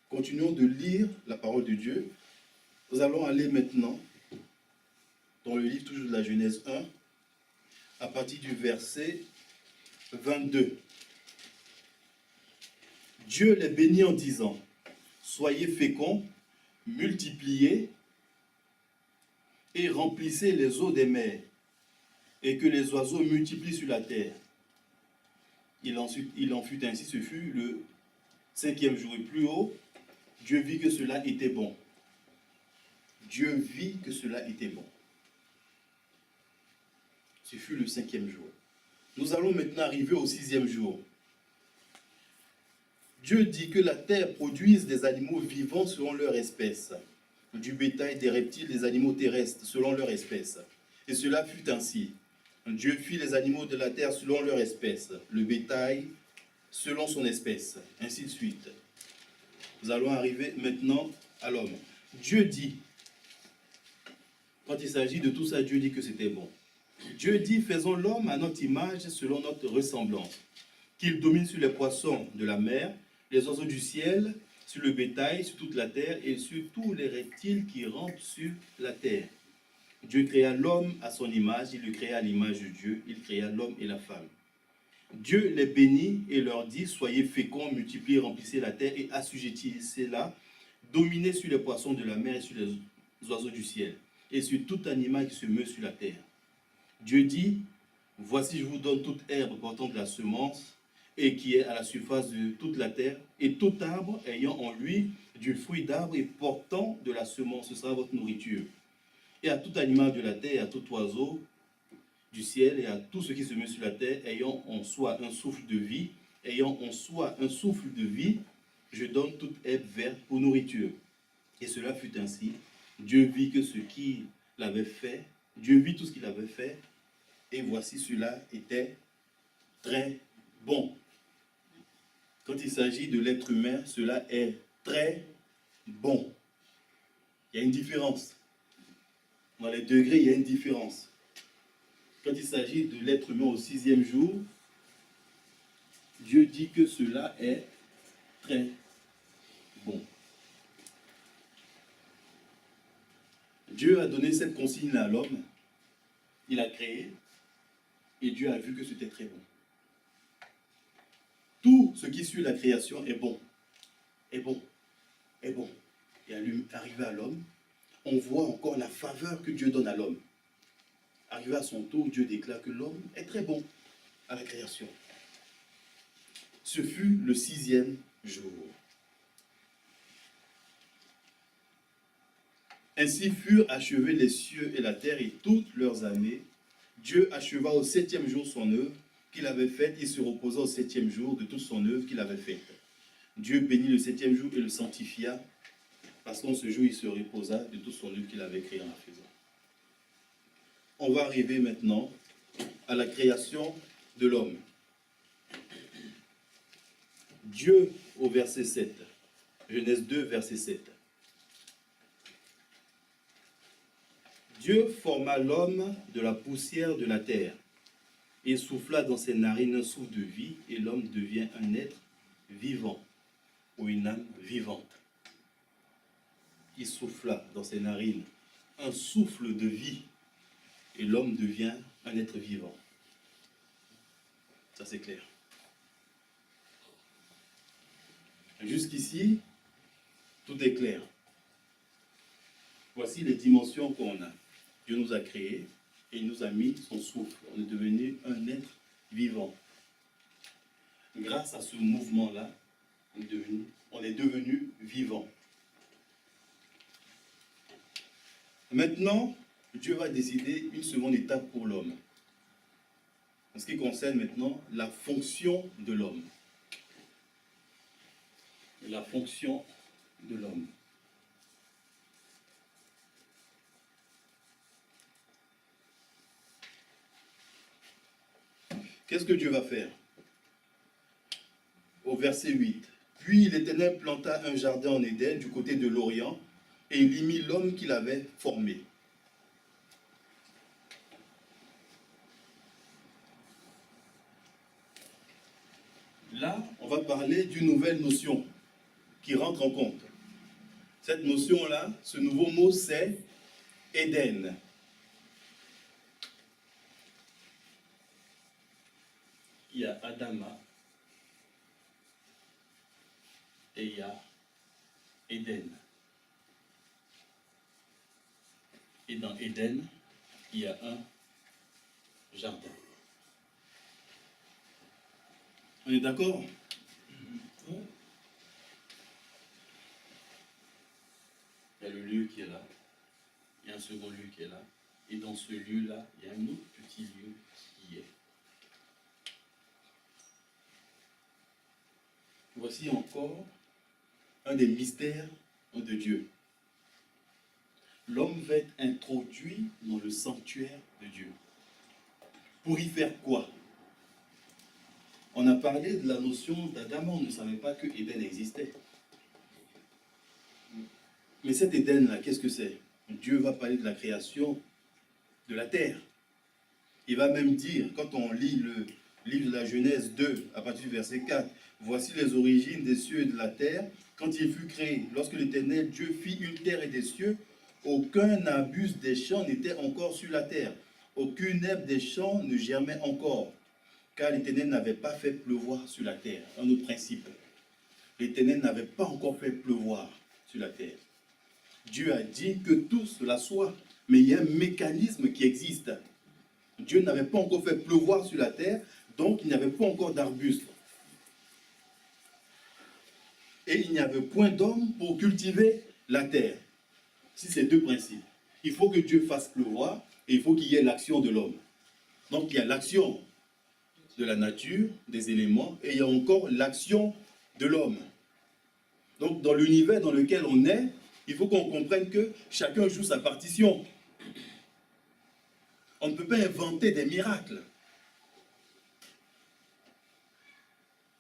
Continuons de lire la parole de Dieu. Nous allons aller maintenant dans le livre toujours de la Genèse 1, à partir du verset 22. Dieu les bénit en disant, « Soyez féconds, multipliez et remplissez les eaux des mers, et que les oiseaux multiplient sur la terre. » Il en fut ainsi, ce fut le 5e jour. Et plus haut, Dieu vit que cela était bon. Dieu vit que cela était bon. Ce fut le 5e jour. Nous allons maintenant arriver au 6e jour. Dieu dit que la terre produise des animaux vivants selon leur espèce, du bétail, des reptiles, des animaux terrestres selon leur espèce. Et cela fut ainsi. Dieu fit les animaux de la terre selon leur espèce, le bétail selon son espèce, ainsi de suite. Nous allons arriver maintenant à l'homme. Dieu dit, quand il s'agit de tout ça, Dieu dit que c'était bon. Dieu dit, faisons l'homme à notre image, selon notre ressemblance, qu'il domine sur les poissons de la mer, les oiseaux du ciel, sur le bétail, sur toute la terre et sur tous les reptiles qui rampent sur la terre. Dieu créa l'homme à son image, il le créa à l'image de Dieu, il créa l'homme et la femme. Dieu les bénit et leur dit, soyez féconds, multipliez, remplissez la terre et assujettissez-la, dominez sur les poissons de la mer et sur les oiseaux du ciel, et sur tout animal qui se meut sur la terre. Dieu dit, voici je vous donne toute herbe portant de la semence, et qui est à la surface de toute la terre, et tout arbre ayant en lui du fruit d'arbre et portant de la semence, ce sera votre nourriture. Et à tout animal de la terre, et à tout oiseau du ciel, et à tout ce qui se met sur la terre, ayant en soi un souffle de vie, je donne toute herbe verte pour nourriture. Et cela fut ainsi. Dieu vit que ce qu'il avait fait, Dieu vit tout ce qu'il avait fait, et voici cela était très bon. Quand il s'agit de l'être humain, cela est très bon. Il y a une différence. Dans les degrés, il y a une différence. Quand il s'agit de l'être humain au 6e jour, Dieu dit que cela est très bon. Dieu a donné cette consigne à l'homme. Il a créé et Dieu a vu que c'était très bon. Tout ce qui suit la création est bon. Est bon. Est bon. Et arrivé à l'homme, on voit encore la faveur que Dieu donne à l'homme. Arrivé à son tour, Dieu déclare que l'homme est très bon à la création. Ce fut le 6e jour. Ainsi furent achevés les cieux et la terre et toutes leurs armées. Dieu acheva au 7e jour son œuvre qu'il avait faite. Il se reposa au 7e jour de toute son œuvre qu'il avait faite. Dieu bénit le 7e jour et le sanctifia, parce qu'en ce jour, il se reposa de toute son œuvre qu'il avait créée en la faisant. On va arriver maintenant à la création de l'homme. Dieu, au verset 7, Genèse 2, verset 7. Dieu forma l'homme de la poussière de la terre et souffla dans ses narines un souffle de vie, et l'homme devient un être vivant ou une âme vivante. Il souffla dans ses narines un souffle de vie et l'homme devient un être vivant. Ça c'est clair. Jusqu'ici, tout est clair. Voici les dimensions qu'on a. Dieu nous a créés et il nous a mis son souffle. On est devenu un être vivant. Grâce à ce mouvement-là, on est devenu vivant. Maintenant, Dieu va décider une seconde étape pour l'homme. En ce qui concerne maintenant la fonction de l'homme. La fonction de l'homme. Qu'est-ce que Dieu va faire? Au verset 8. Puis l'Éternel planta un jardin en Éden du côté de l'Orient, et il y mit l'homme qu'il avait formé. Là, on va parler d'une nouvelle notion qui rentre en compte. Cette notion-là, ce nouveau mot, c'est Éden. Il y a Adama et il y a Éden. Et dans Éden, il y a un jardin. On est d'accord? Il y a le lieu qui est là. Il y a un second lieu qui est là. Et dans ce lieu-là, il y a un autre petit lieu qui est. Voici encore un des mystères de Dieu. L'homme va être introduit dans le sanctuaire de Dieu. Pour y faire quoi? On a parlé de la notion d'Adam, on ne savait pas que Éden existait. Mais cet Éden-là, qu'est-ce que c'est? Dieu va parler de la création de la terre. Il va même dire, quand on lit le livre de la Genèse 2, à partir du verset 4, voici les origines des cieux et de la terre, quand il fut créé. Lorsque l'Éternel Dieu fit une terre et des cieux, aucun arbuste des champs n'était encore sur la terre. Aucune herbe des champs ne germait encore, car l'Éternel n'avait pas fait pleuvoir sur la terre. Un autre principe. L'Éternel n'avait pas encore fait pleuvoir sur la terre. Dieu a dit que tout cela soit, mais il y a un mécanisme qui existe. Dieu n'avait pas encore fait pleuvoir sur la terre, donc il n'y avait pas encore d'arbustes. Et il n'y avait point d'homme pour cultiver la terre. Si c'est deux principes. Il faut que Dieu fasse pleuvoir et il faut qu'il y ait l'action de l'homme. Donc il y a l'action de la nature, des éléments, et il y a encore l'action de l'homme. Donc, dans l'univers dans lequel on est, il faut qu'on comprenne que chacun joue sa partition. On ne peut pas inventer des miracles.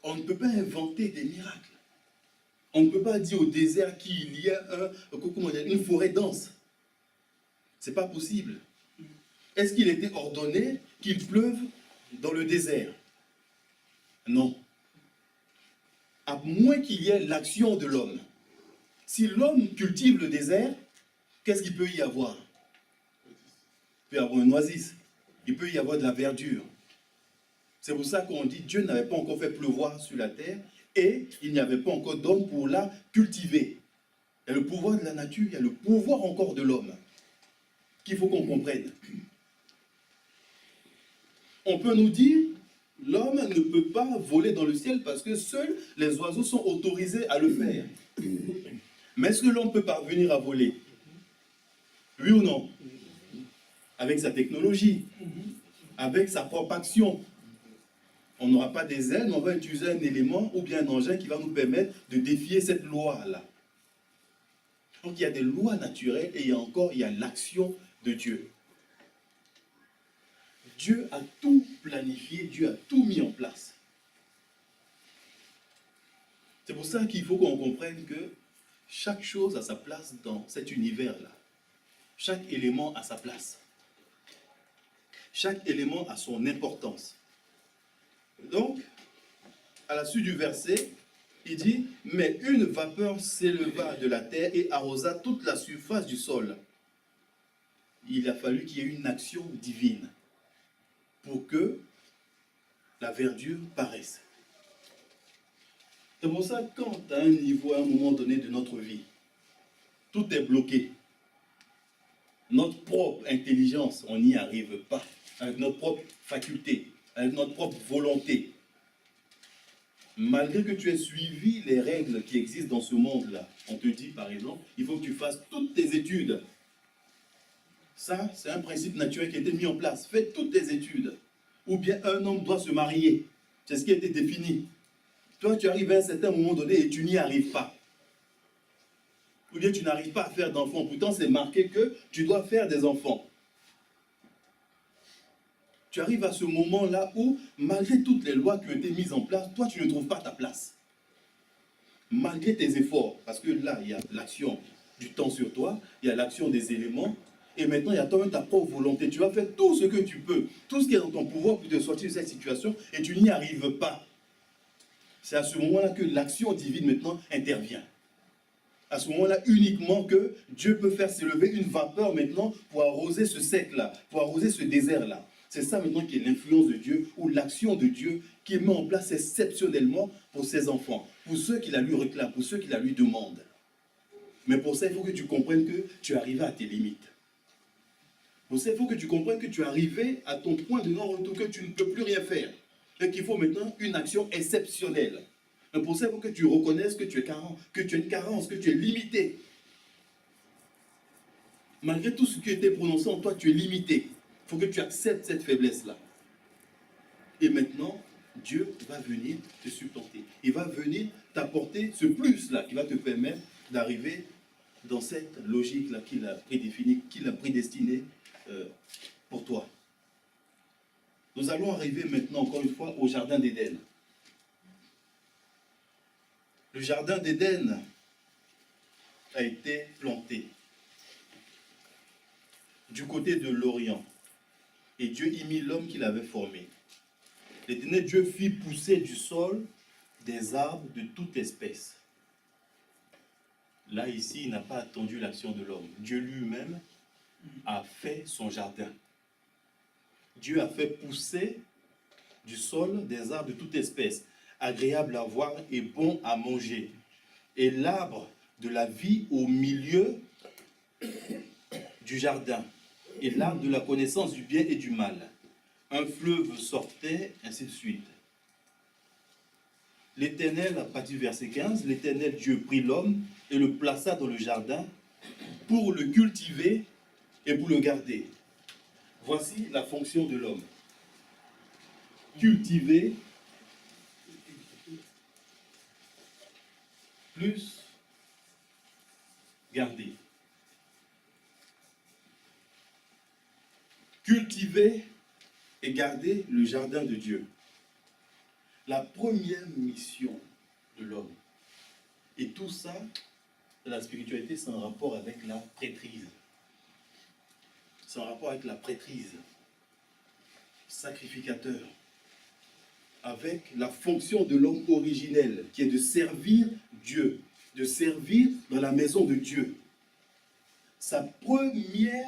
On ne peut pas inventer des miracles. On ne peut pas dire au désert qu'il y a une forêt dense. Ce n'est pas possible. Est-ce qu'il était ordonné qu'il pleuve dans le désert? Non. À moins qu'il y ait l'action de l'homme. Si l'homme cultive le désert, qu'est-ce qu'il peut y avoir? Il peut y avoir une oasis. Il peut y avoir de la verdure. C'est pour ça qu'on dit Dieu n'avait pas encore fait pleuvoir sur la terre et il n'y avait pas encore d'homme pour la cultiver. Il y a le pouvoir de la nature, il y a le pouvoir encore de l'homme qu'il faut qu'on comprenne. On peut nous dire l'homme ne peut pas voler dans le ciel parce que seuls les oiseaux sont autorisés à le faire. Mais est-ce que l'homme peut parvenir à voler? Oui ou non? Avec sa technologie, avec sa propre action. On n'aura pas des ailes, mais on va utiliser un élément ou bien un engin qui va nous permettre de défier cette loi-là. Donc il y a des lois naturelles et il y a l'action de Dieu. Dieu a tout planifié, Dieu a tout mis en place. C'est pour ça qu'il faut qu'on comprenne que chaque chose a sa place dans cet univers-là. Chaque élément a sa place. Chaque élément a son importance. Donc, à la suite du verset, il dit « Mais une vapeur s'éleva de la terre et arrosa toute la surface du sol. » Il a fallu qu'il y ait une action divine pour que la verdure paraisse. C'est pour ça que quand à un niveau, à un moment donné de notre vie, tout est bloqué, notre propre intelligence, on n'y arrive pas, avec notre propre faculté, avec notre propre volonté. Malgré que tu aies suivi les règles qui existent dans ce monde-là, on te dit par exemple, il faut que tu fasses toutes tes études. Ça, c'est un principe naturel qui a été mis en place. Fais toutes tes études. Ou bien un homme doit se marier. C'est ce qui a été défini. Toi, tu arrives à un certain moment donné et tu n'y arrives pas. Ou bien tu n'arrives pas à faire d'enfants. Pourtant, c'est marqué que tu dois faire des enfants. Tu arrives à ce moment-là où, malgré toutes les lois qui ont été mises en place, toi, tu ne trouves pas ta place. Malgré tes efforts, parce que là, il y a l'action du temps sur toi, il y a l'action des éléments, et maintenant, il y a toi-même ta propre volonté. Tu vas faire tout ce que tu peux, tout ce qui est dans ton pouvoir pour te sortir de cette situation, et tu n'y arrives pas. C'est à ce moment-là que l'action divine maintenant intervient. À ce moment-là uniquement que Dieu peut faire s'élever une vapeur maintenant pour arroser ce sec-là, pour arroser ce désert-là. C'est ça maintenant qui est l'influence de Dieu ou l'action de Dieu qui est mise en place exceptionnellement pour ses enfants, pour ceux qui la lui réclament, pour ceux qui la lui demandent. Mais pour ça, il faut que tu comprennes que tu es arrivé à tes limites. Pour ça, il faut que tu comprennes que tu es arrivé à ton point de non-retour, que tu ne peux plus rien faire. Et qu'il faut maintenant une action exceptionnelle. Mais pour ça, il faut que tu reconnaisses que tu es carent, que tu as une carence, que tu es limité. Malgré tout ce qui a été prononcé en toi, tu es limité. Il faut que tu acceptes cette faiblesse-là. Et maintenant, Dieu va venir te supplanter. Il va venir t'apporter ce plus-là qui va te permettre d'arriver dans cette logique-là qu'il a prédéfinie, qu'il a prédestinée pour toi. Nous allons arriver maintenant, encore une fois, au jardin d'Éden. Le jardin d'Éden a été planté du côté de l'Orient. Et Dieu y mit l'homme qu'il avait formé. L'Éternel Dieu fit pousser du sol des arbres de toute espèce. Là, ici, il n'a pas attendu l'action de l'homme. Dieu lui-même a fait son jardin. Dieu a fait pousser du sol des arbres de toute espèce, agréables à voir et bons à manger. Et l'arbre de la vie au milieu du jardin. Et l'arbre de la connaissance du bien et du mal. Un fleuve sortait, ainsi de suite. L'Éternel, à partir du verset 15, l'Éternel Dieu prit l'homme et le plaça dans le jardin pour le cultiver et pour le garder. Voici la fonction de l'homme. Cultiver plus cultiver et garder le jardin de Dieu. La première mission de l'homme. Et tout ça, la spiritualité, c'est en rapport avec la prêtrise. C'est en rapport avec la prêtrise. Sacrificateur. Avec la fonction de l'homme originel, qui est de servir Dieu, de servir dans la maison de Dieu. Sa première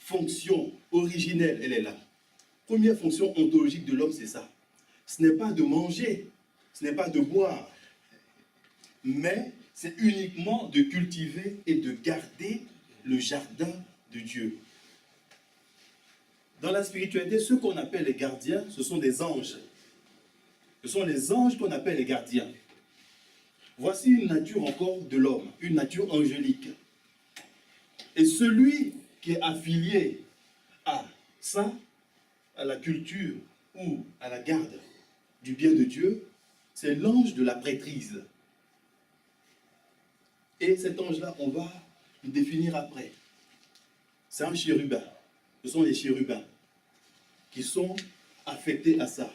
fonction originelle, elle est là. Première fonction ontologique de l'homme, c'est ça. Ce n'est pas de manger, ce n'est pas de boire, mais c'est uniquement de cultiver et de garder le jardin de Dieu. Dans la spiritualité, ceux qu'on appelle les gardiens, ce sont des anges. Ce sont les anges qu'on appelle les gardiens. Voici une nature encore de l'homme, une nature angélique. Et celui qui est affilié à ça, à la culture ou à la garde du bien de Dieu, c'est l'ange de la prêtrise. Et cet ange-là, on va le définir après. C'est un chérubin. Ce sont les chérubins qui sont affectés à ça.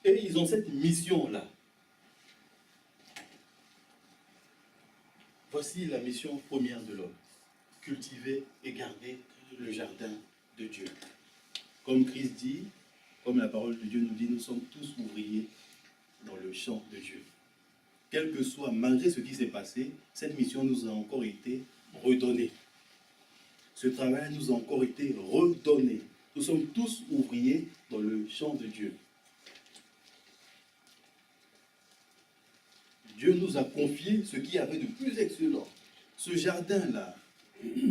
Et ils ont cette mission-là. Voici la mission première de l'homme. Cultiver et garder le jardin de Dieu. Comme Christ dit, comme la parole de Dieu nous dit, nous sommes tous ouvriers dans le champ de Dieu. Quel que soit, malgré ce qui s'est passé, cette mission nous a encore été redonnée. Ce travail nous a encore été redonné. Nous sommes tous ouvriers dans le champ de Dieu. Dieu nous a confié ce qu'il y avait de plus excellent. Ce jardin-là,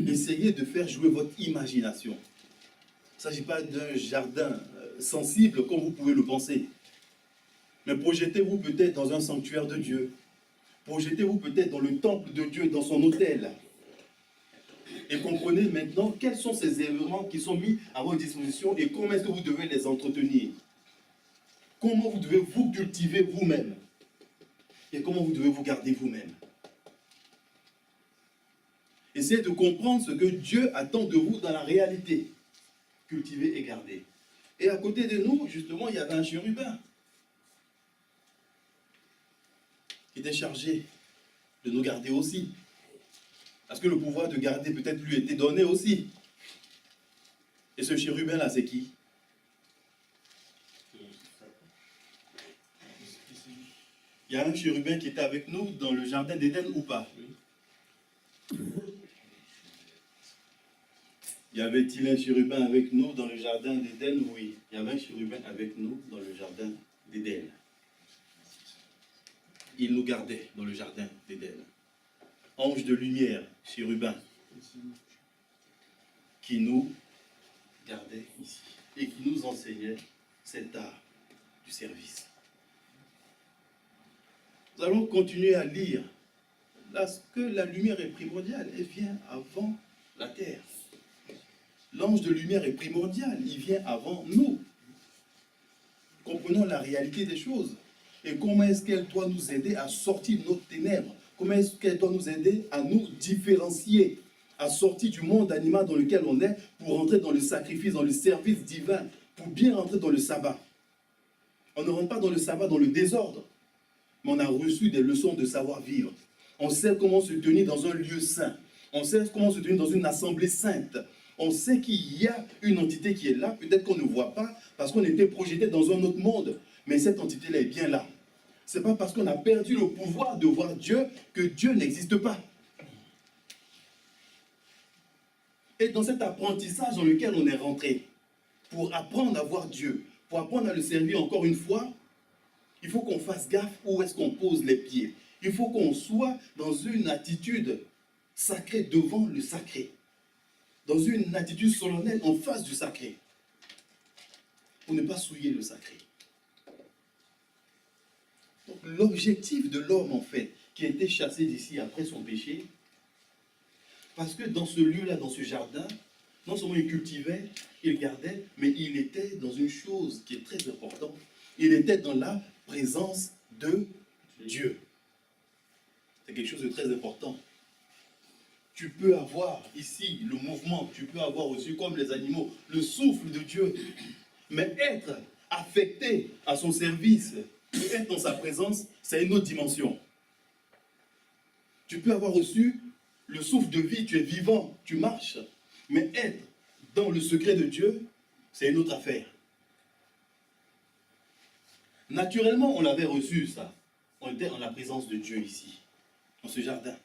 essayez de faire jouer votre imagination. Il ne s'agit pas d'un jardin sensible comme vous pouvez le penser. Mais projetez-vous peut-être dans un sanctuaire de Dieu. Projetez-vous peut-être dans le temple de Dieu, dans son autel. Et comprenez maintenant quels sont ces éléments qui sont mis à votre disposition et comment est-ce que vous devez les entretenir. Comment vous devez vous cultiver vous-même. Et comment vous devez vous garder vous-même. Essayez de comprendre ce que Dieu attend de vous dans la réalité. Cultiver et garder. Et à côté de nous, justement, il y avait un chérubin qui était chargé de nous garder aussi. Parce que le pouvoir de garder peut-être lui était donné aussi. Et ce chérubin-là, c'est qui? Il y a un chérubin qui était avec nous dans le jardin d'Éden ou pas? Y avait-il un chérubin avec nous dans le jardin d'Éden? Oui. Il y avait un chérubin avec nous dans le jardin d'Éden. Il nous gardait dans le jardin d'Éden. Ange de lumière, chérubin, qui nous gardait ici et qui nous enseignait cet art du service. Nous allons continuer à lire. Parce que la lumière est primordiale, elle vient avant la terre. L'ange de lumière est primordial, il vient avant nous. Comprenons la réalité des choses. Et comment est-ce qu'elle doit nous aider à sortir de nos ténèbres? Comment est-ce qu'elle doit nous aider à nous différencier, à sortir du monde animal dans lequel on est, pour entrer dans le sacrifice, dans le service divin, pour bien rentrer dans le sabbat. On ne rentre pas dans le sabbat dans le désordre, mais on a reçu des leçons de savoir-vivre. On sait comment se tenir dans un lieu saint. On sait comment se tenir dans une assemblée sainte. On sait qu'il y a une entité qui est là, peut-être qu'on ne voit pas, parce qu'on était projeté dans un autre monde, mais cette entité-là est bien là. Ce n'est pas parce qu'on a perdu le pouvoir de voir Dieu que Dieu n'existe pas. Et dans cet apprentissage dans lequel on est rentré, pour apprendre à voir Dieu, pour apprendre à le servir encore une fois, il faut qu'on fasse gaffe où est-ce qu'on pose les pieds. Il faut qu'on soit dans une attitude sacrée devant le sacré. Dans une attitude solennelle en face du sacré. Pour ne pas souiller le sacré. Donc l'objectif de l'homme, en fait, qui a été chassé d'ici après son péché, parce que dans ce lieu-là, dans ce jardin, non seulement il cultivait, il gardait, mais il était dans une chose qui est très importante. Il était dans la présence de Dieu. C'est quelque chose de très important. tu peux avoir ici le mouvement, tu peux avoir aussi comme les animaux le souffle de Dieu. Mais être affecté à son service et être dans sa présence, c'est une autre dimension. Tu peux avoir reçu le souffle de vie, tu es vivant, tu marches. Mais être dans le secret de Dieu, c'est une autre affaire. Naturellement, on l'avait reçu, ça. On était en la présence de Dieu ici, dans ce jardin.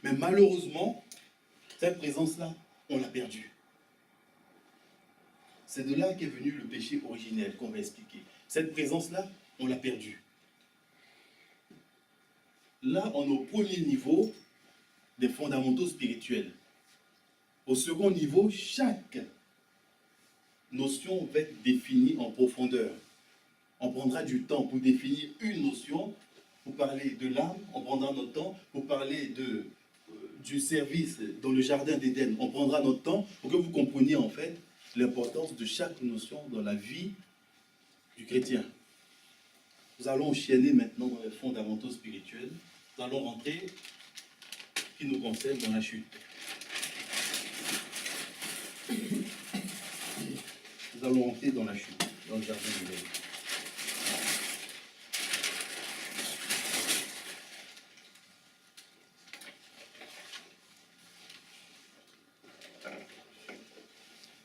Mais malheureusement, cette présence-là, on l'a perdue. C'est de là qu'est venu le péché originel qu'on va expliquer. Cette présence-là, on l'a perdue. Là, on est au premier niveau des fondamentaux spirituels. Au second niveau, chaque notion va être définie en profondeur. On prendra du temps pour définir une notion, pour parler de l'âme, on prendra notre temps pour parler du service dans le jardin d'Éden. On prendra notre temps pour que vous compreniez en fait l'importance de chaque notion dans la vie du chrétien. Nous allons enchaîner maintenant dans les fondamentaux spirituels. Nous allons rentrer, qui nous concerne, dans la chute. Nous allons rentrer dans la chute, dans le jardin d'Éden.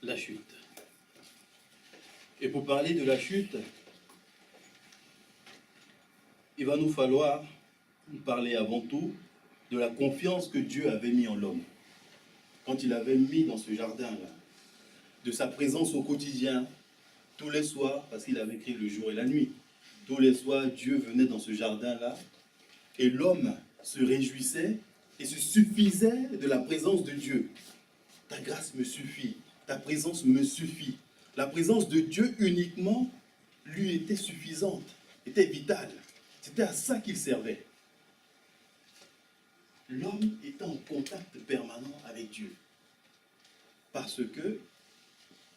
La chute. Et pour parler de la chute, il va nous falloir parler avant tout de la confiance que Dieu avait mis en l'homme. Quand il avait mis dans ce jardin-là, de sa présence au quotidien, tous les soirs, parce qu'il avait créé le jour et la nuit, tous les soirs, Dieu venait dans ce jardin-là, et l'homme se réjouissait et se suffisait de la présence de Dieu. Ta grâce me suffit, ta présence me suffit. La présence de Dieu uniquement lui était suffisante, était vitale. C'était à ça qu'il servait. L'homme était en contact permanent avec Dieu. Parce que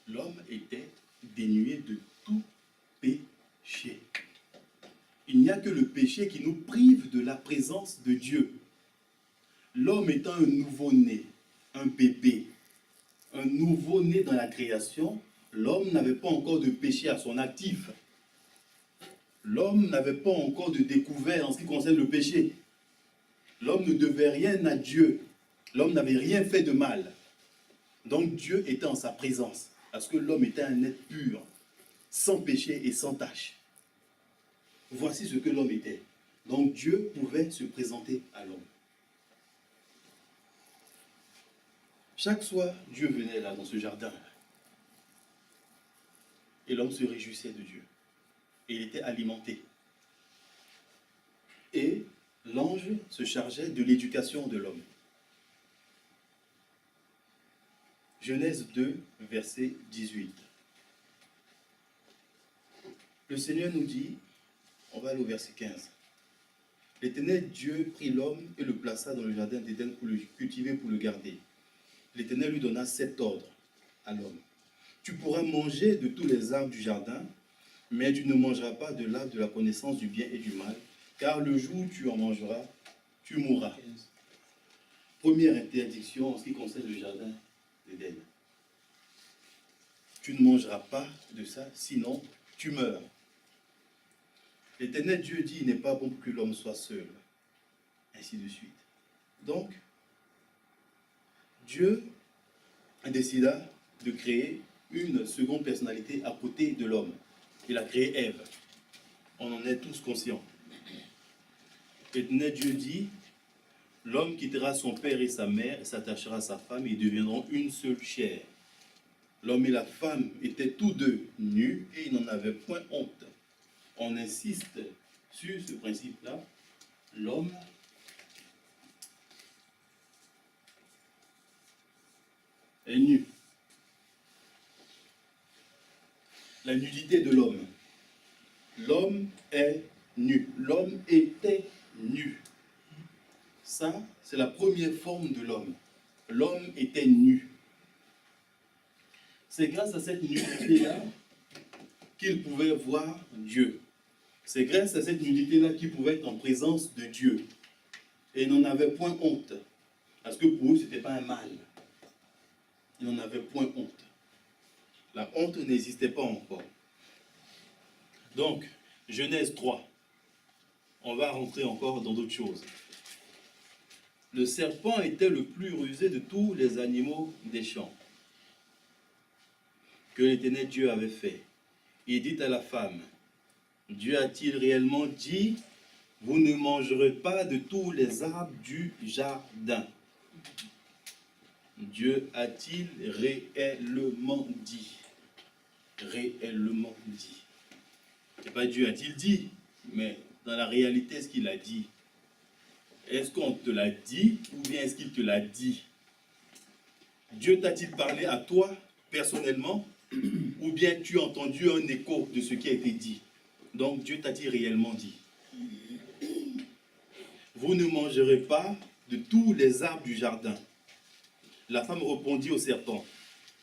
l'homme était dénué de tout péché. Il n'y a que le péché qui nous prive de la présence de Dieu. L'homme étant un nouveau-né, un bébé, un nouveau-né dans la création, l'homme n'avait pas encore de péché à son actif. L'homme n'avait pas encore de découvert en ce qui concerne le péché. L'homme ne devait rien à Dieu. L'homme n'avait rien fait de mal. Donc Dieu était en sa présence, parce que l'homme était un être pur, sans péché et sans tache. Voici ce que l'homme était. Donc Dieu pouvait se présenter à l'homme. Chaque soir, Dieu venait là, dans ce jardin. Et l'homme se réjouissait de Dieu. Et il était alimenté. Et l'ange se chargeait de l'éducation de l'homme. Genèse 2, verset 18. Le Seigneur nous dit, on va aller au verset 15. L'Éternel Dieu prit l'homme et le plaça dans le jardin d'Éden pour le cultiver, pour le garder. L'Éternel lui donna 7 ordres à l'homme. Tu pourras manger de tous les arbres du jardin, mais tu ne mangeras pas de l'arbre de la connaissance du bien et du mal, car le jour où tu en mangeras, tu mourras. Première interdiction en ce qui concerne le jardin d'Éden. Tu ne mangeras pas de ça, sinon tu meurs. L'Éternel Dieu dit, il n'est pas bon que l'homme soit seul. Ainsi de suite. Donc, Dieu décida de créer une seconde personnalité à côté de l'homme. Il a créé Ève. On en est tous conscients. L'Éternel Dieu dit, l'homme quittera son père et sa mère, et s'attachera à sa femme, et ils deviendront une seule chair. L'homme et la femme étaient tous deux nus, et ils n'en avaient point honte. On insiste sur ce principe-là. L'homme est nu. La nudité de l'homme. L'homme est nu. L'homme était nu. Ça, c'est la première forme de l'homme. L'homme était nu. C'est grâce à cette nudité-là qu'il pouvait voir Dieu. C'est grâce à cette nudité-là qu'il pouvait être en présence de Dieu. Et il n'en avait point honte. Parce que pour eux, ce n'était pas un mal. Ils n'en avaient point honte. La honte n'existait pas encore. Donc, Genèse 3. On va rentrer encore dans d'autres choses. Le serpent était le plus rusé de tous les animaux des champs que l'Éternel Dieu avait fait. Il dit à la femme, Dieu a-t-il réellement dit, vous ne mangerez pas de tous les arbres du jardin? Dieu a-t-il réellement dit? Réellement dit. C'est pas Dieu a-t-il dit, mais dans la réalité, ce qu'il a dit. Est-ce qu'on te l'a dit ou bien est-ce qu'il te l'a dit? Dieu t'a-t-il parlé à toi personnellement ou bien tu as entendu un écho de ce qui a été dit? Donc Dieu t'a-t-il réellement dit? Vous ne mangerez pas de tous les arbres du jardin. La femme répondit au serpent,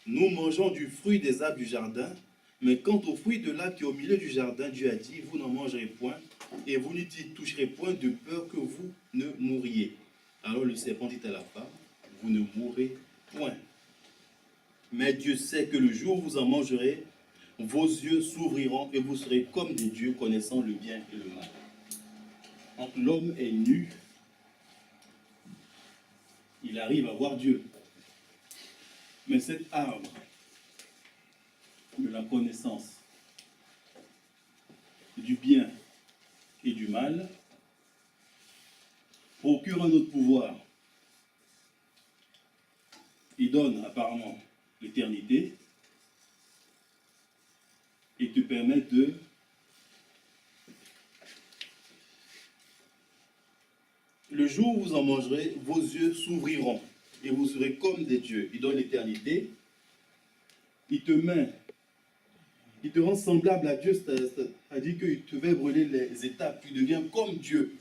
nous mangeons du fruit des arbres du jardin, mais quant au fruit de l'arbre qui est au milieu du jardin, Dieu a dit, vous n'en mangerez point, et vous n'y toucherez point de peur que vous ne mouriez. Alors le serpent dit à la femme, vous ne mourrez point. Mais Dieu sait que le jour où vous en mangerez, vos yeux s'ouvriront et vous serez comme des dieux connaissant le bien et le mal. Quand l'homme est nu, il arrive à voir Dieu. Mais cet arbre de la connaissance du bien et du mal procure un autre pouvoir. Il donne apparemment l'éternité et te permet de le jour où vous en mangerez, vos yeux s'ouvriront et vous serez comme des dieux. Il donne l'éternité, il te met, il te rend semblable à Dieu, c'est-à-dire qu'il te fait brûler les étapes, tu deviens comme Dieu.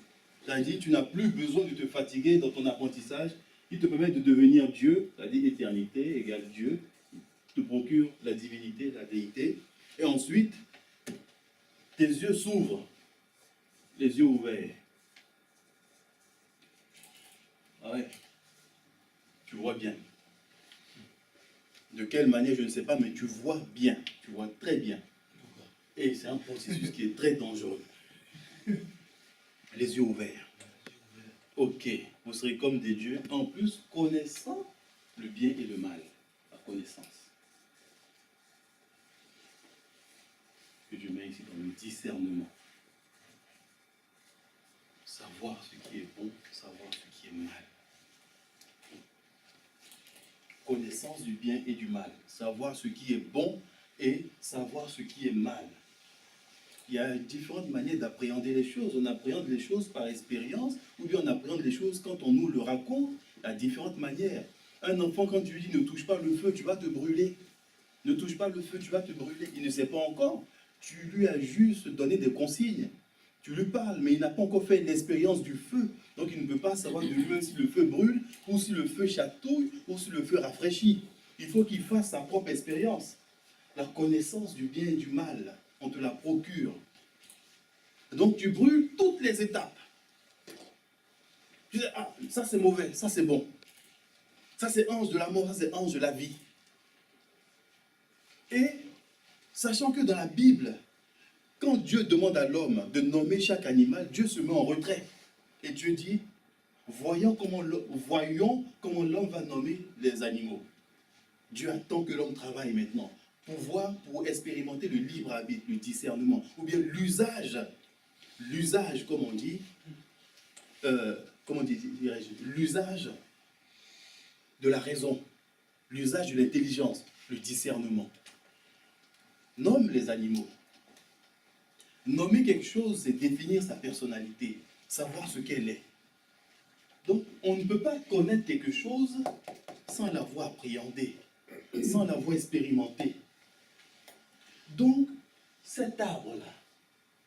C'est-à-dire tu n'as plus besoin de te fatiguer dans ton apprentissage, il te permet de devenir Dieu, c'est-à-dire éternité égale Dieu, te procure la divinité, la déité, et ensuite, tes yeux s'ouvrent, les yeux ouverts. Ah ouais, tu vois bien. De quelle manière, je ne sais pas, mais tu vois bien, tu vois très bien. Et c'est un processus qui est très dangereux. Les yeux ouverts. Ok, vous serez comme des dieux, en plus connaissant le bien et le mal, la connaissance. Que je mets ici dans le discernement. Savoir ce qui est bon, savoir ce qui est mal. Connaissance du bien et du mal. Savoir ce qui est bon et savoir ce qui est mal. Il y a différentes manières d'appréhender les choses. On appréhende les choses par expérience, ou bien on appréhende les choses quand on nous le raconte. Il y a différentes manières. Un enfant, quand tu lui dis ne touche pas le feu, tu vas te brûler. Ne touche pas le feu, tu vas te brûler. Il ne sait pas encore. Tu lui as juste donné des consignes. Tu lui parles, mais il n'a pas encore fait l'expérience du feu. Donc il ne peut pas savoir de lui-même si le feu brûle, ou si le feu chatouille, ou si le feu rafraîchit. Il faut qu'il fasse sa propre expérience. La connaissance du bien et du mal, on te la procure. Donc tu brûles toutes les étapes. Tu dis, ah, ça c'est mauvais, ça c'est bon. Ça c'est ange de la mort, ça c'est ange de la vie. Et sachant que dans la Bible, quand Dieu demande à l'homme de nommer chaque animal, Dieu se met en retrait. Et Dieu dit, voyons comment l'homme va nommer les animaux. Dieu attend que l'homme travaille maintenant pour expérimenter le libre arbitre, le discernement, ou bien l'usage, comme on dit, l'usage de la raison, l'usage de l'intelligence, le discernement. Nomme les animaux. Nommer quelque chose, c'est définir sa personnalité, savoir ce qu'elle est. Donc, on ne peut pas connaître quelque chose sans l'avoir appréhendé, sans l'avoir expérimenté. Donc, cet arbre-là,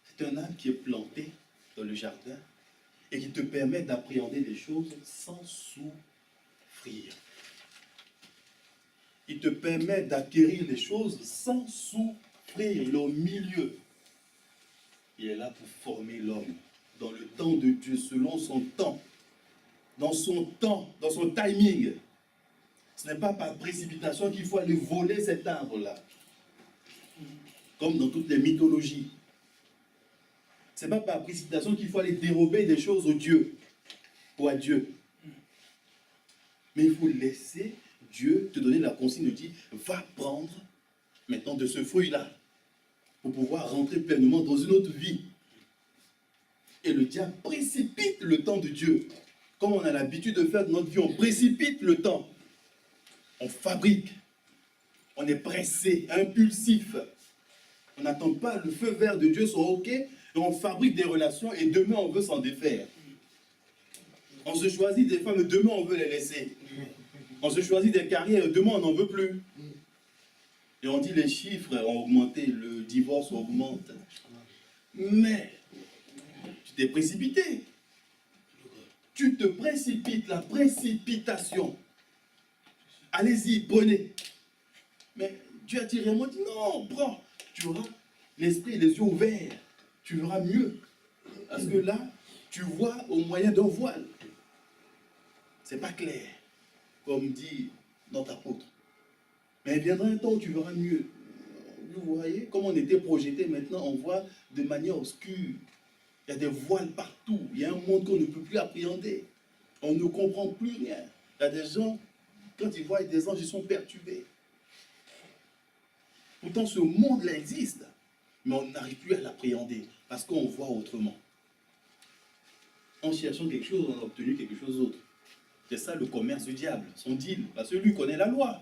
c'est un arbre qui est planté dans le jardin et qui te permet d'appréhender les choses sans souffrir. Il te permet d'acquérir les choses sans souffrir. Il est au milieu. Il est là pour former l'homme dans le temps de Dieu, selon son temps. dans son temps, dans son timing. Ce n'est pas par précipitation qu'il faut aller voler cet arbre-là. Comme dans toutes les mythologies. Ce n'est pas par précipitation qu'il faut aller dérober des choses au Dieu ou à Dieu. Mais il faut laisser Dieu te donner la consigne de dire, va prendre maintenant de ce fruit-là pour pouvoir rentrer pleinement dans une autre vie. Et le diable précipite le temps de Dieu. Comme on a l'habitude de faire dans notre vie, on précipite le temps. On fabrique. On est pressé, impulsif. On n'attend pas le feu vert de Dieu soit OK et on fabrique des relations et demain on veut s'en défaire. On se choisit des femmes et demain on veut les laisser. On se choisit des carrières et demain on n'en veut plus. Et on dit les chiffres ont augmenté, le divorce augmente. Mais tu t'es précipité. Tu te précipites, la précipitation. Allez-y, prenez. Mais Dieu a dit vraiment dit non, prends. Tu auras l'esprit et les yeux ouverts. Tu verras mieux. Parce que là, tu vois au moyen d'un voile. C'est pas clair, comme dit notre apôtre. Mais il viendra un temps où tu verras mieux. Vous voyez, comme on était projeté maintenant, on voit de manière obscure. Il y a des voiles partout. Il y a un monde qu'on ne peut plus appréhender. On ne comprend plus rien. Il y a des gens, quand ils voient des anges, ils sont perturbés. Pourtant, ce monde-là existe, mais on n'arrive plus à l'appréhender parce qu'on voit autrement. En cherchant quelque chose, on a obtenu quelque chose d'autre. C'est ça le commerce du diable, son deal. Parce que lui connaît la loi.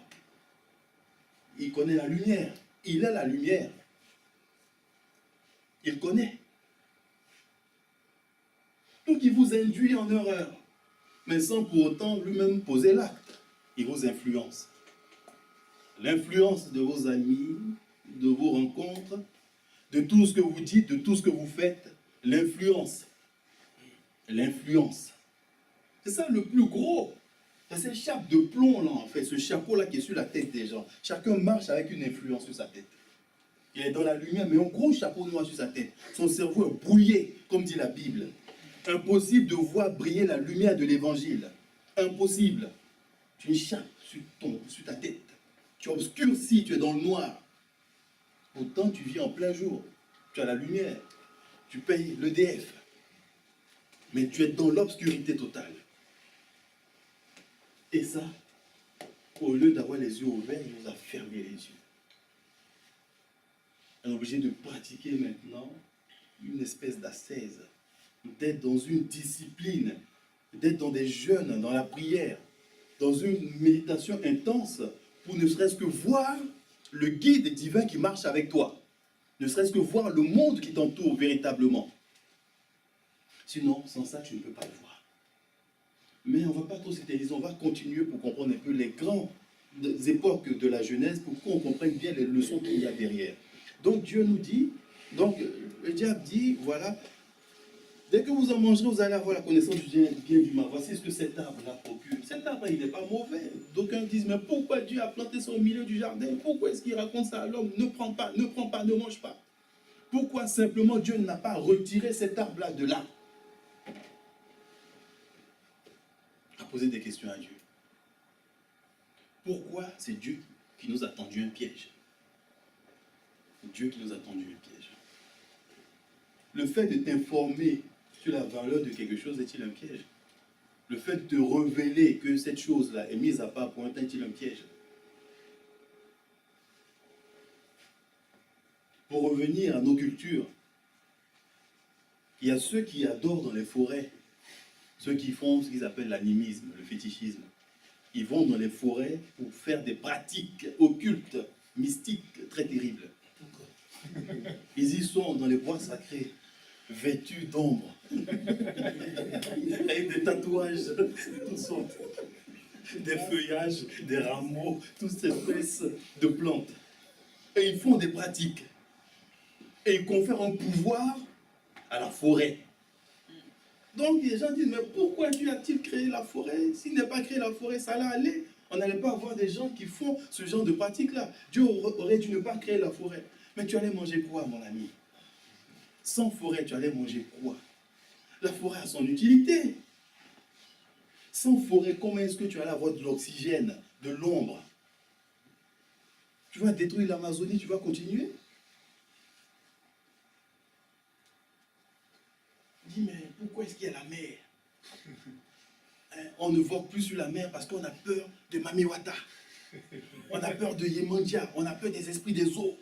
Il connaît la lumière. Il a la lumière. Il connaît. Donc il vous induit en erreur, mais sans pour autant lui-même poser l'acte. Il vous influence. L'influence de vos amis, de vos rencontres, de tout ce que vous dites, de tout ce que vous faites, l'influence. L'influence. C'est ça le plus gros. C'est cette chape de plomb là en fait, ce chapeau là qui est sur la tête des gens. Chacun marche avec une influence sur sa tête. Il est dans la lumière, mais un gros chapeau noir sur sa tête. Son cerveau est brouillé, comme dit la Bible. Impossible de voir briller la lumière de l'évangile. Impossible. Tu échappes sur ta tête. Tu obscurcis, tu es dans le noir. Pourtant, tu vis en plein jour. Tu as la lumière. Tu payes l'EDF. Mais tu es dans l'obscurité totale. Et ça, au lieu d'avoir les yeux ouverts, il nous a fermé les yeux. On est obligé de pratiquer maintenant une espèce d'ascèse, d'être dans une discipline, d'être dans des jeûnes, dans la prière, dans une méditation intense, pour ne serait-ce que voir le guide divin qui marche avec toi, ne serait-ce que voir le monde qui t'entoure véritablement. Sinon, sans ça, tu ne peux pas le voir. Mais on ne va pas trop s'éterniser, on va continuer pour comprendre un peu les grandes époques de la Genèse, pour qu'on comprenne bien les leçons qu'il y a derrière. Donc Dieu nous dit, donc le diable dit, voilà, dès que vous en mangerez, vous allez avoir la connaissance du bien et du mal. Voici ce que cet arbre-là procure. Cet arbre, il n'est pas mauvais. D'aucuns disent, mais pourquoi Dieu a planté ça au milieu du jardin? Pourquoi est-ce qu'il raconte ça à l'homme? Ne prends pas, ne mange pas. Pourquoi simplement Dieu n'a pas retiré cet arbre-là de là? À poser des questions à Dieu. Pourquoi c'est Dieu qui nous a tendu un piège? Dieu qui nous a tendu un piège. Le fait de t'informer sur la valeur de quelque chose est-il un piège? Le fait de te révéler que cette chose-là est mise à part pour un temps est-il un piège? Pour revenir à nos cultures, il y a ceux qui adorent dans les forêts, ceux qui font ce qu'ils appellent l'animisme, le fétichisme. Ils vont dans les forêts pour faire des pratiques occultes, mystiques, très terribles. Ils y sont dans les bois sacrés, vêtus d'ombre, avec des tatouages de toutes sortes, des feuillages, des rameaux, toutes ces espèces de plantes. Et ils font des pratiques. Et ils confèrent un pouvoir à la forêt. Donc les gens disent, mais pourquoi Dieu a-t-il créé la forêt? S'il n'a pas créé la forêt, ça allait aller. On n'allait pas avoir des gens qui font ce genre de pratiques-là. Dieu aurait dû ne pas créer la forêt. Mais tu allais manger quoi, mon ami? Sans forêt, tu allais manger quoi? La forêt a son utilité. Sans forêt, comment est-ce que tu vas avoir de l'oxygène, de l'ombre? Tu vas détruire l'Amazonie, tu vas continuer? Dis, mais pourquoi est-ce qu'il y a la mer? Hein, on ne voit plus sur la mer parce qu'on a peur de Mamiwata. On a peur de Yemandia, on a peur des esprits des eaux.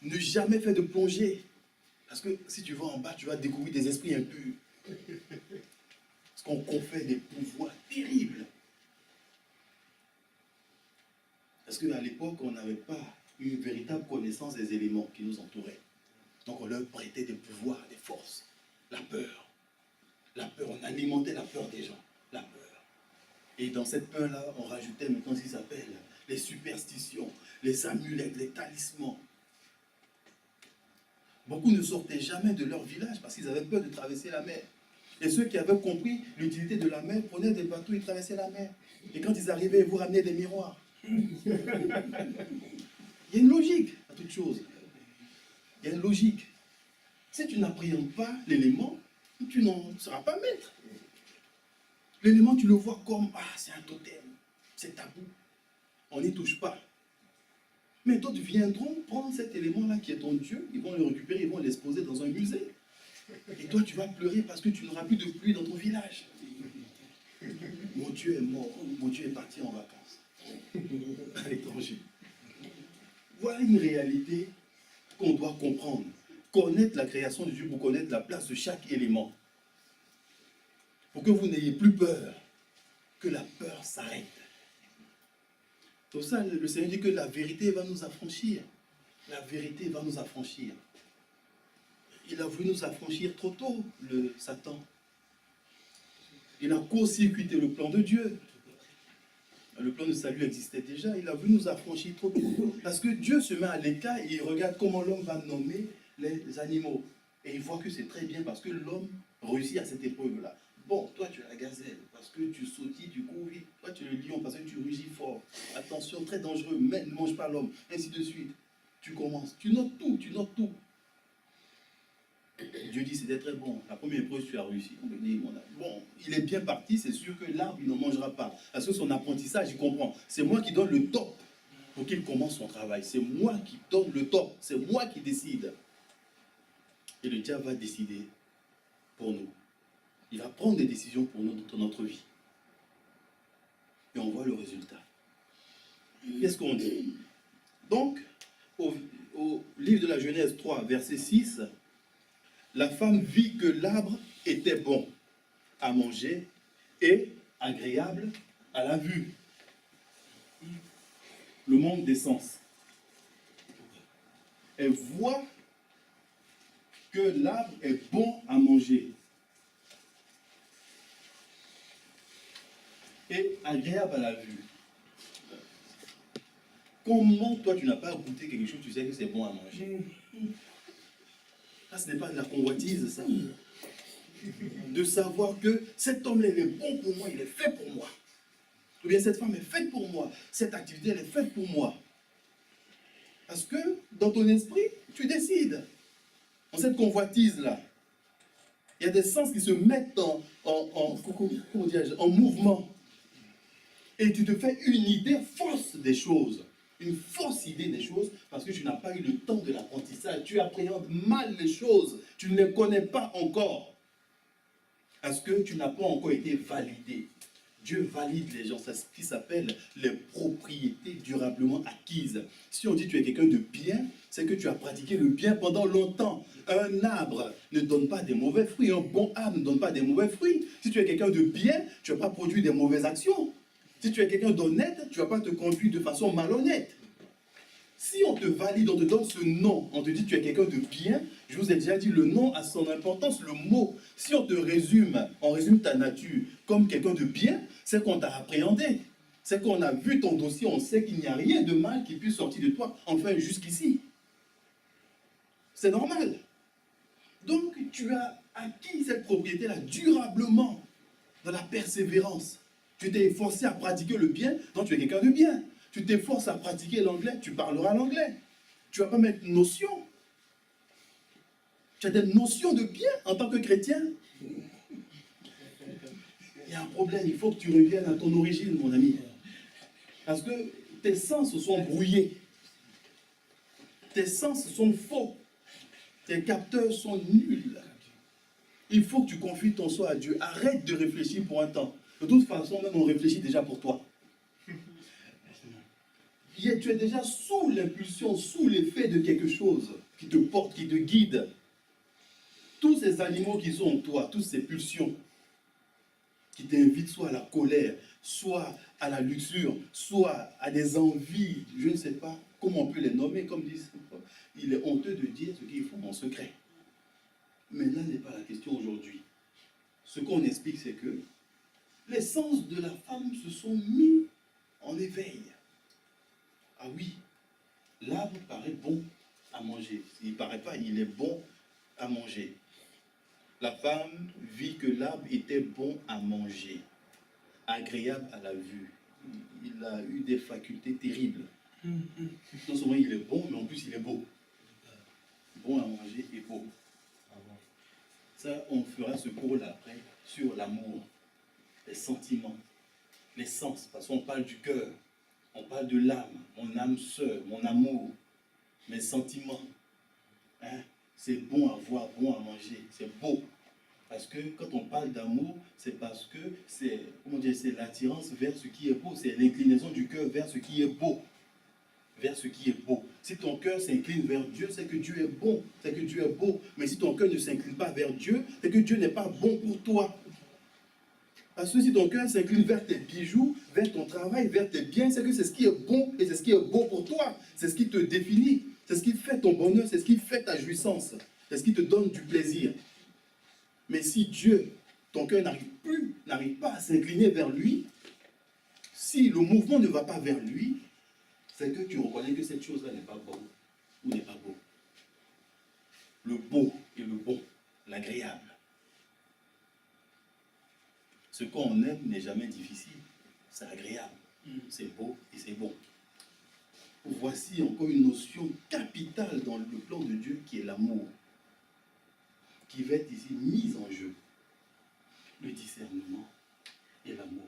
Ne jamais faire de plongée. Parce que si tu vas en bas, tu vas découvrir des esprits impurs. Parce qu'on confère des pouvoirs terribles. Parce qu'à l'époque, on n'avait pas une véritable connaissance des éléments qui nous entouraient. Donc on leur prêtait des pouvoirs, des forces. La peur. La peur, on alimentait la peur des gens. La peur. Et dans cette peur-là, on rajoutait maintenant ce qui s'appelle les superstitions, les amulettes, les talismans. Beaucoup ne sortaient jamais de leur village parce qu'ils avaient peur de traverser la mer. Et ceux qui avaient compris l'utilité de la mer prenaient des bateaux et traversaient la mer. Et quand ils arrivaient, ils vous ramenaient des miroirs. Il y a une logique à toute chose. Il y a une logique. Si tu n'appréhendes pas l'élément, tu n'en seras pas maître. L'élément, tu le vois comme, ah, c'est un totem, c'est tabou. On n'y touche pas. Mais d'autres viendront prendre cet élément-là qui est ton Dieu, ils vont le récupérer, ils vont l'exposer dans un musée. Et toi, tu vas pleurer parce que tu n'auras plus de pluie dans ton village. Mon Dieu est mort, mon Dieu est parti en vacances. À l'étranger. Voilà une réalité qu'on doit comprendre. Connaître la création de Dieu pour connaître la place de chaque élément. Pour que vous n'ayez plus peur, que la peur s'arrête. Pour ça, le Seigneur dit que la vérité va nous affranchir. La vérité va nous affranchir. Il a voulu nous affranchir trop tôt, le Satan. Il a court-circuité le plan de Dieu. Le plan de salut existait déjà, il a voulu nous affranchir trop tôt. Parce que Dieu se met à l'écart et il regarde comment l'homme va nommer les animaux. Et il voit que c'est très bien parce que l'homme réussit à cette épreuve-là. Bon, toi tu es la gazelle parce que tu sautilles, tu cours vite. Toi tu es le lion parce que tu rugis fort. Attention, très dangereux, mais ne mange pas l'homme. Ainsi de suite. Tu commences, tu notes tout, tu notes tout. Dieu dit c'était très bon. La première épreuve, tu as réussi. Bon, il est bien parti, c'est sûr que l'arbre, il ne mangera pas. Parce que son apprentissage, il comprend. C'est moi qui donne le top pour qu'il commence son travail. C'est moi qui donne le top. C'est moi qui décide. Et le diable va décider pour nous. Il va prendre des décisions pour nous dans notre vie. Et on voit le résultat. Qu'est-ce qu'on dit? Donc, au livre de la Genèse 3, verset 6, la femme vit que l'arbre était bon à manger et agréable à la vue. Le monde des sens. Elle voit que l'arbre est bon à manger et agréable à la vue. Comment toi tu n'as pas goûté quelque chose, tu sais que c'est bon à manger? Ça, ce n'est pas de la convoitise, ça. De savoir que cet homme-là, il est bon pour moi, il est fait pour moi. Ou bien cette femme est faite pour moi, cette activité, elle est faite pour moi. Parce que dans ton esprit, tu décides. Dans cette convoitise-là, il y a des sens qui se mettent en mouvement. Et tu te fais une idée fausse des choses. Une fausse idée des choses parce que tu n'as pas eu le temps de l'apprentissage. Tu appréhendes mal les choses. Tu ne les connais pas encore. Parce que tu n'as pas encore été validé. Dieu valide les gens. C'est ce qui s'appelle les propriétés durablement acquises. Si on dit que tu es quelqu'un de bien, c'est que tu as pratiqué le bien pendant longtemps. Un arbre ne donne pas des mauvais fruits. Un bon arbre ne donne pas des mauvais fruits. Si tu es quelqu'un de bien, tu ne vas pas produire des mauvaises actions. Si tu es quelqu'un d'honnête, tu ne vas pas te conduire de façon malhonnête. Si on te valide, on te donne ce nom, on te dit que tu es quelqu'un de bien, je vous ai déjà dit, le nom a son importance, le mot. Si on te résume, on résume ta nature comme quelqu'un de bien, c'est qu'on t'a appréhendé. C'est qu'on a vu ton dossier, on sait qu'il n'y a rien de mal qui puisse sortir de toi, enfin jusqu'ici. C'est normal. Donc tu as acquis cette propriété-là durablement, dans la persévérance. Tu t'es forcé à pratiquer le bien, donc tu es quelqu'un de bien. Tu t'efforces à pratiquer l'anglais, tu parleras l'anglais. Tu ne vas pas mettre notion. Tu as des notions de bien en tant que chrétien. Il y a un problème. Il faut que tu reviennes à ton origine, mon ami. Parce que tes sens sont brouillés. Tes sens sont faux. Tes capteurs sont nuls. Il faut que tu confies ton soi à Dieu. Arrête de réfléchir pour un temps. De toute façon, même on réfléchit déjà pour toi. Tu es déjà sous l'impulsion, sous l'effet de quelque chose qui te porte, qui te guide. Tous ces animaux qui sont en toi, toutes ces pulsions qui t'invitent soit à la colère, soit à la luxure, soit à des envies, je ne sais pas comment on peut les nommer, comme disent, il est honteux de dire ce qu'ils font en secret. Mais là n'est pas la question aujourd'hui. Ce qu'on explique, c'est que les sens de la femme se sont mis en éveil. Ah oui, l'arbre paraît bon à manger. Il ne paraît pas, il est bon à manger. La femme vit que l'arbre était bon à manger, agréable à la vue. Il a eu des facultés terribles. Non seulement il est bon, mais en plus il est beau. Bon à manger et beau. Ça, on fera ce cours-là après sur l'amour, les sentiments, les sens, parce qu'on parle du cœur, on parle de l'âme, mon âme sœur, mon amour, mes sentiments. Hein? C'est bon à voir, bon à manger, c'est beau. Parce que quand on parle d'amour, c'est parce que c'est, comment dire, c'est l'attirance vers ce qui est beau, c'est l'inclinaison du cœur vers ce qui est beau. Vers ce qui est beau. Si ton cœur s'incline vers Dieu, c'est que Dieu est bon, c'est que Dieu est beau. Mais si ton cœur ne s'incline pas vers Dieu, c'est que Dieu n'est pas bon pour toi. Parce que si ton cœur s'incline vers tes bijoux, vers ton travail, vers tes biens, c'est que c'est ce qui est bon et c'est ce qui est beau pour toi. C'est ce qui te définit, c'est ce qui fait ton bonheur, c'est ce qui fait ta jouissance, c'est ce qui te donne du plaisir. Mais si Dieu, ton cœur n'arrive pas à s'incliner vers lui, si le mouvement ne va pas vers lui, c'est que tu reconnais que cette chose-là n'est pas bonne ou n'est pas beau. Le beau et le bon, l'agréable. Ce qu'on aime n'est jamais difficile, c'est agréable, c'est beau et c'est bon. Voici encore une notion capitale dans le plan de Dieu qui est l'amour, qui va être ici mise en jeu. Le discernement et l'amour.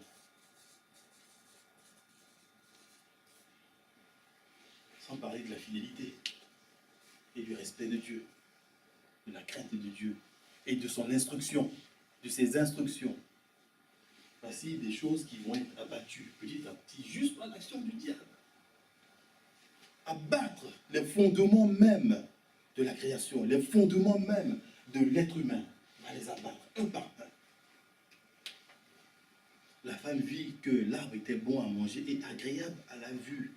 Sans parler de la fidélité et du respect de Dieu, de la crainte de Dieu et de son instruction, de ses instructions. Voici des choses qui vont être abattues petit à petit, juste par l'action du diable. Abattre les fondements même de la création, les fondements même de l'être humain. On va les abattre un par un. La femme vit que l'arbre était bon à manger et agréable à la vue.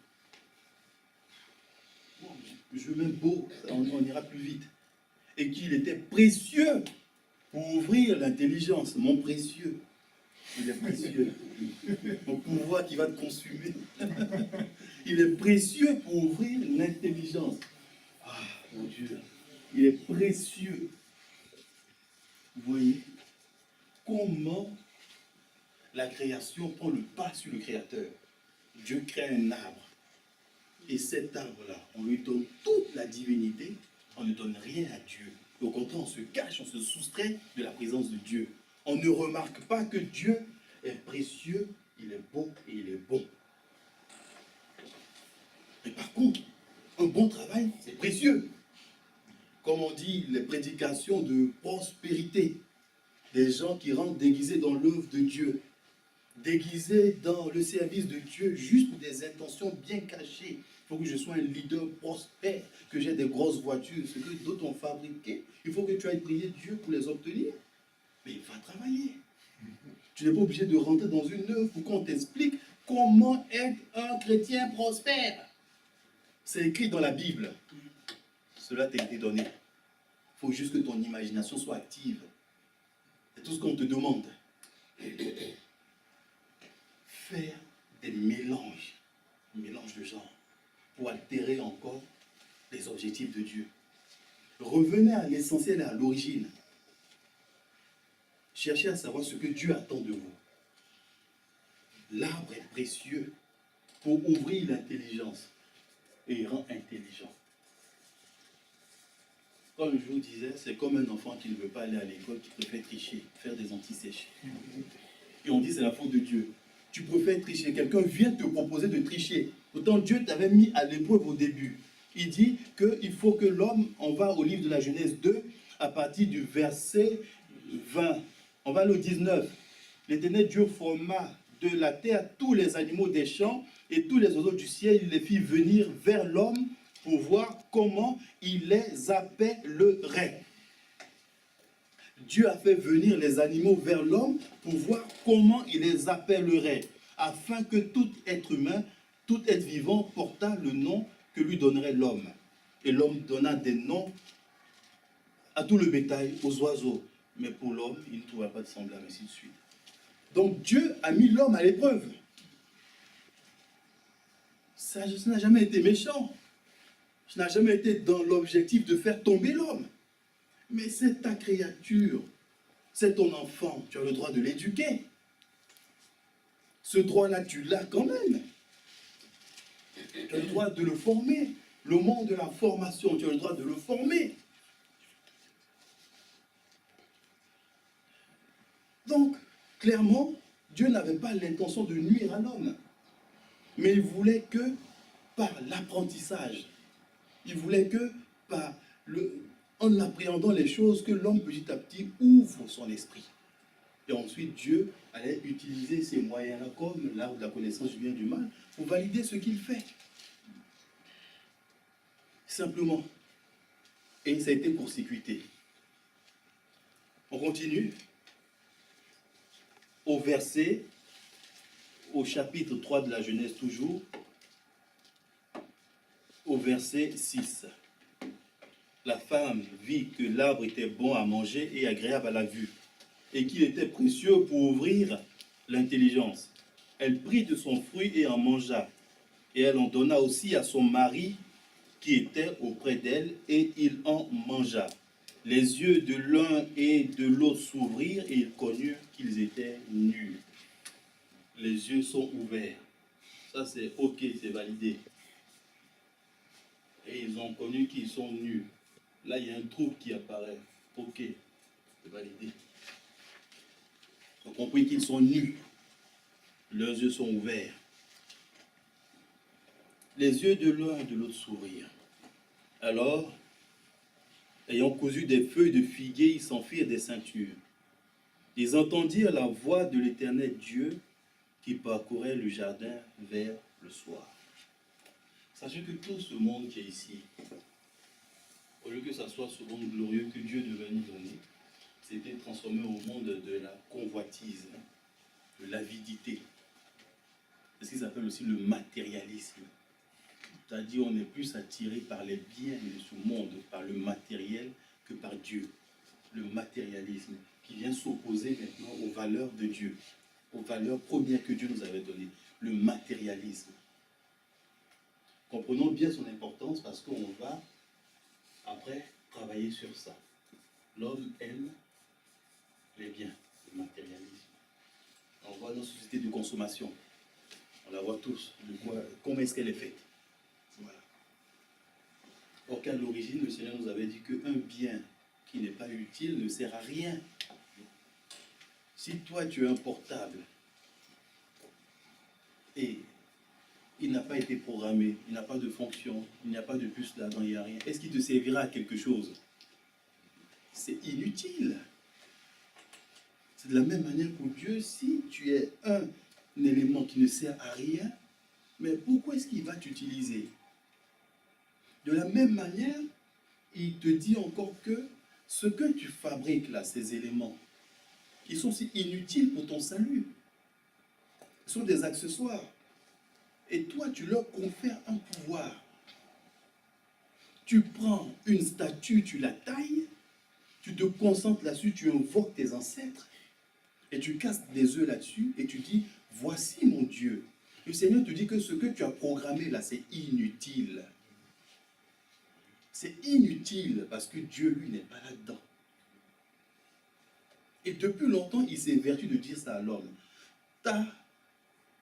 Bon, je mets beau, on ira plus vite. Et qu'il était précieux pour ouvrir l'intelligence, mon précieux. Il est précieux. Mon pouvoir qui va te consumer. Il est précieux pour ouvrir l'intelligence. Ah, mon Dieu. Il est précieux. Vous voyez comment la création prend le pas sur le Créateur. Dieu crée un arbre. Et cet arbre-là, on lui donne toute la divinité, on ne donne rien à Dieu. Au contraire, on se cache, on se soustrait de la présence de Dieu. On ne remarque pas que Dieu est précieux, il est beau et il est bon. Mais par contre, un bon travail, c'est précieux. Comme on dit, les prédications de prospérité, des gens qui rentrent déguisés dans l'œuvre de Dieu, déguisés dans le service de Dieu, juste pour des intentions bien cachées. Il faut que je sois un leader prospère, que j'ai des grosses voitures, ce que d'autres ont fabriqué. Il faut que tu ailles prier Dieu pour les obtenir. Mais il va travailler. Tu n'es pas obligé de rentrer dans une œuvre pour qu'on t'explique comment être un chrétien prospère. C'est écrit dans la Bible. Cela t'a été donné. Il faut juste que ton imagination soit active. C'est tout ce qu'on te demande. Faire des mélanges de genres, pour altérer encore les objectifs de Dieu. Revenez à l'essentiel et à l'origine. Cherchez à savoir ce que Dieu attend de vous. L'arbre est précieux pour ouvrir l'intelligence et il rend intelligent. Comme je vous disais, c'est comme un enfant qui ne veut pas aller à l'école, qui préfère tricher, faire des antisèches. et on dit c'est la faute de Dieu. Tu préfères tricher. Quelqu'un vient te proposer de tricher. Pourtant, Dieu t'avait mis à l'épreuve au début. Il dit qu'il faut que l'homme, on va au livre de la Genèse 2, à partir du verset 20. On va au 19. L'Éternel Dieu forma de la terre tous les animaux des champs et tous les oiseaux du ciel. Il les fit venir vers l'homme pour voir comment il les appellerait. Dieu a fait venir les animaux vers l'homme pour voir comment il les appellerait, afin que tout être humain, tout être vivant portât le nom que lui donnerait l'homme. Et l'homme donna des noms à tout le bétail, aux oiseaux. Mais pour l'homme, il ne trouva pas de semblable, ainsi de suite. Donc Dieu a mis l'homme à l'épreuve. Ça n'a jamais été méchant. Ça n'a jamais été dans l'objectif de faire tomber l'homme. Mais c'est ta créature, c'est ton enfant, tu as le droit de l'éduquer. Ce droit-là, tu l'as quand même. Tu as le droit de le former. Le monde de la formation, tu as le droit de le former. Donc, clairement, Dieu n'avait pas l'intention de nuire à l'homme. Mais il voulait que par l'apprentissage, il voulait que par en appréhendant les choses, que l'homme petit à petit ouvre son esprit. Et ensuite, Dieu allait utiliser ces moyens-là, comme l'arbre de la connaissance du bien et du mal, pour valider ce qu'il fait. Simplement. Et ça a été court-circuité. On continue. Au chapitre 3 de la Genèse toujours, au verset 6. La femme vit que l'arbre était bon à manger et agréable à la vue, et qu'il était précieux pour ouvrir l'intelligence. Elle prit de son fruit et en mangea, et elle en donna aussi à son mari qui était auprès d'elle, et il en mangea. Les yeux de l'un et de l'autre s'ouvrirent, et ils connurent qu'ils étaient nus. Les yeux sont ouverts. Ça c'est ok, c'est validé. Et ils ont connu qu'ils sont nus. Là, il y a un trouble qui apparaît. Ok, c'est validé. Ils ont compris qu'ils sont nus. Leurs yeux sont ouverts. Les yeux de l'un et de l'autre s'ouvrirent. Alors, ayant cousu des feuilles de figuier, ils s'en firent des ceintures. Ils entendirent la voix de l'Éternel Dieu qui parcourait le jardin vers le soir. Sachez que tout ce monde qui est ici, au lieu que ça soit ce monde glorieux que Dieu devait nous donner, c'était transformé au monde de la convoitise, de l'avidité. C'est ce qu'ils appellent aussi le matérialisme. C'est-à-dire on est plus attiré par les biens de ce monde, par le matériel, que par Dieu. Le matérialisme qui vient s'opposer maintenant aux valeurs de Dieu, aux valeurs premières que Dieu nous avait données, le matérialisme. Comprenons bien son importance parce qu'on va après travailler sur ça. L'homme aime les biens, le matérialisme. On voit nos sociétés de consommation. On la voit tous. Comment est-ce qu'elle est faite? Voilà. Or qu'à l'origine, le Seigneur nous avait dit qu'un bien qui n'est pas utile ne sert à rien. Si toi tu es un portable et il n'a pas été programmé, il n'a pas de fonction, il n'y a pas de puce là-dedans, il n'y a rien, est-ce qu'il te servira à quelque chose? C'est inutile. C'est de la même manière pour Dieu, si tu es un élément qui ne sert à rien, mais pourquoi est-ce qu'il va t'utiliser? De la même manière, il te dit encore que ce que tu fabriques là, ces éléments, ils sont aussi inutiles pour ton salut. Ce sont des accessoires. Et toi, tu leur confères un pouvoir. Tu prends une statue, tu la tailles, tu te concentres là-dessus, tu invoques tes ancêtres, et tu casses des œufs là-dessus, et tu dis, voici mon Dieu. Le Seigneur te dit que ce que tu as programmé là, c'est inutile. C'est inutile parce que Dieu, lui, n'est pas là-dedans. Et depuis longtemps, il s'est vertu de dire ça à l'homme. Ta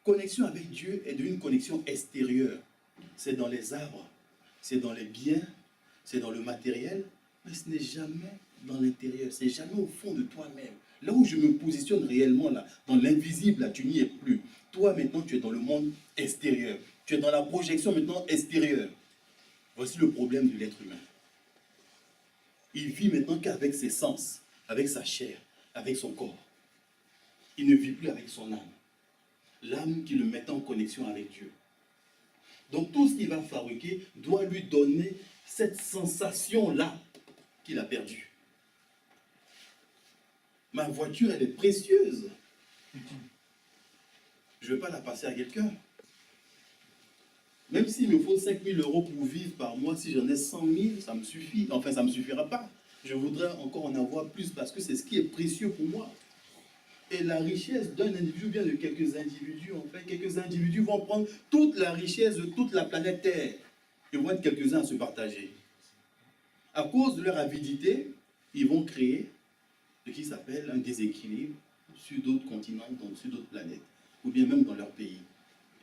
connexion avec Dieu est une connexion extérieure. C'est dans les arbres, c'est dans les biens, c'est dans le matériel, mais ce n'est jamais dans l'intérieur, c'est jamais au fond de toi-même. Là où je me positionne réellement, là, dans l'invisible, là, tu n'y es plus. Toi, maintenant, tu es dans le monde extérieur. Tu es dans la projection maintenant extérieure. Voici le problème de l'être humain. Il vit maintenant qu'avec ses sens, avec sa chair, avec son corps. Il ne vit plus avec son âme. L'âme qui le met en connexion avec Dieu. Donc tout ce qu'il va fabriquer doit lui donner cette sensation-là qu'il a perdue. Ma voiture, elle est précieuse. Je ne vais pas la passer à quelqu'un. Même s'il me faut 5 000 € pour vivre par mois, si j'en ai 100 000, ça me suffit. Enfin, ça ne me suffira pas. Je voudrais encore en avoir plus parce que c'est ce qui est précieux pour moi. Et la richesse d'un individu, bien de quelques individus, en fait, quelques individus vont prendre toute la richesse de toute la planète Terre. Ils vont être quelques-uns à se partager. À cause de leur avidité, ils vont créer ce qui s'appelle un déséquilibre sur d'autres continents, sur d'autres planètes, ou bien même dans leur pays.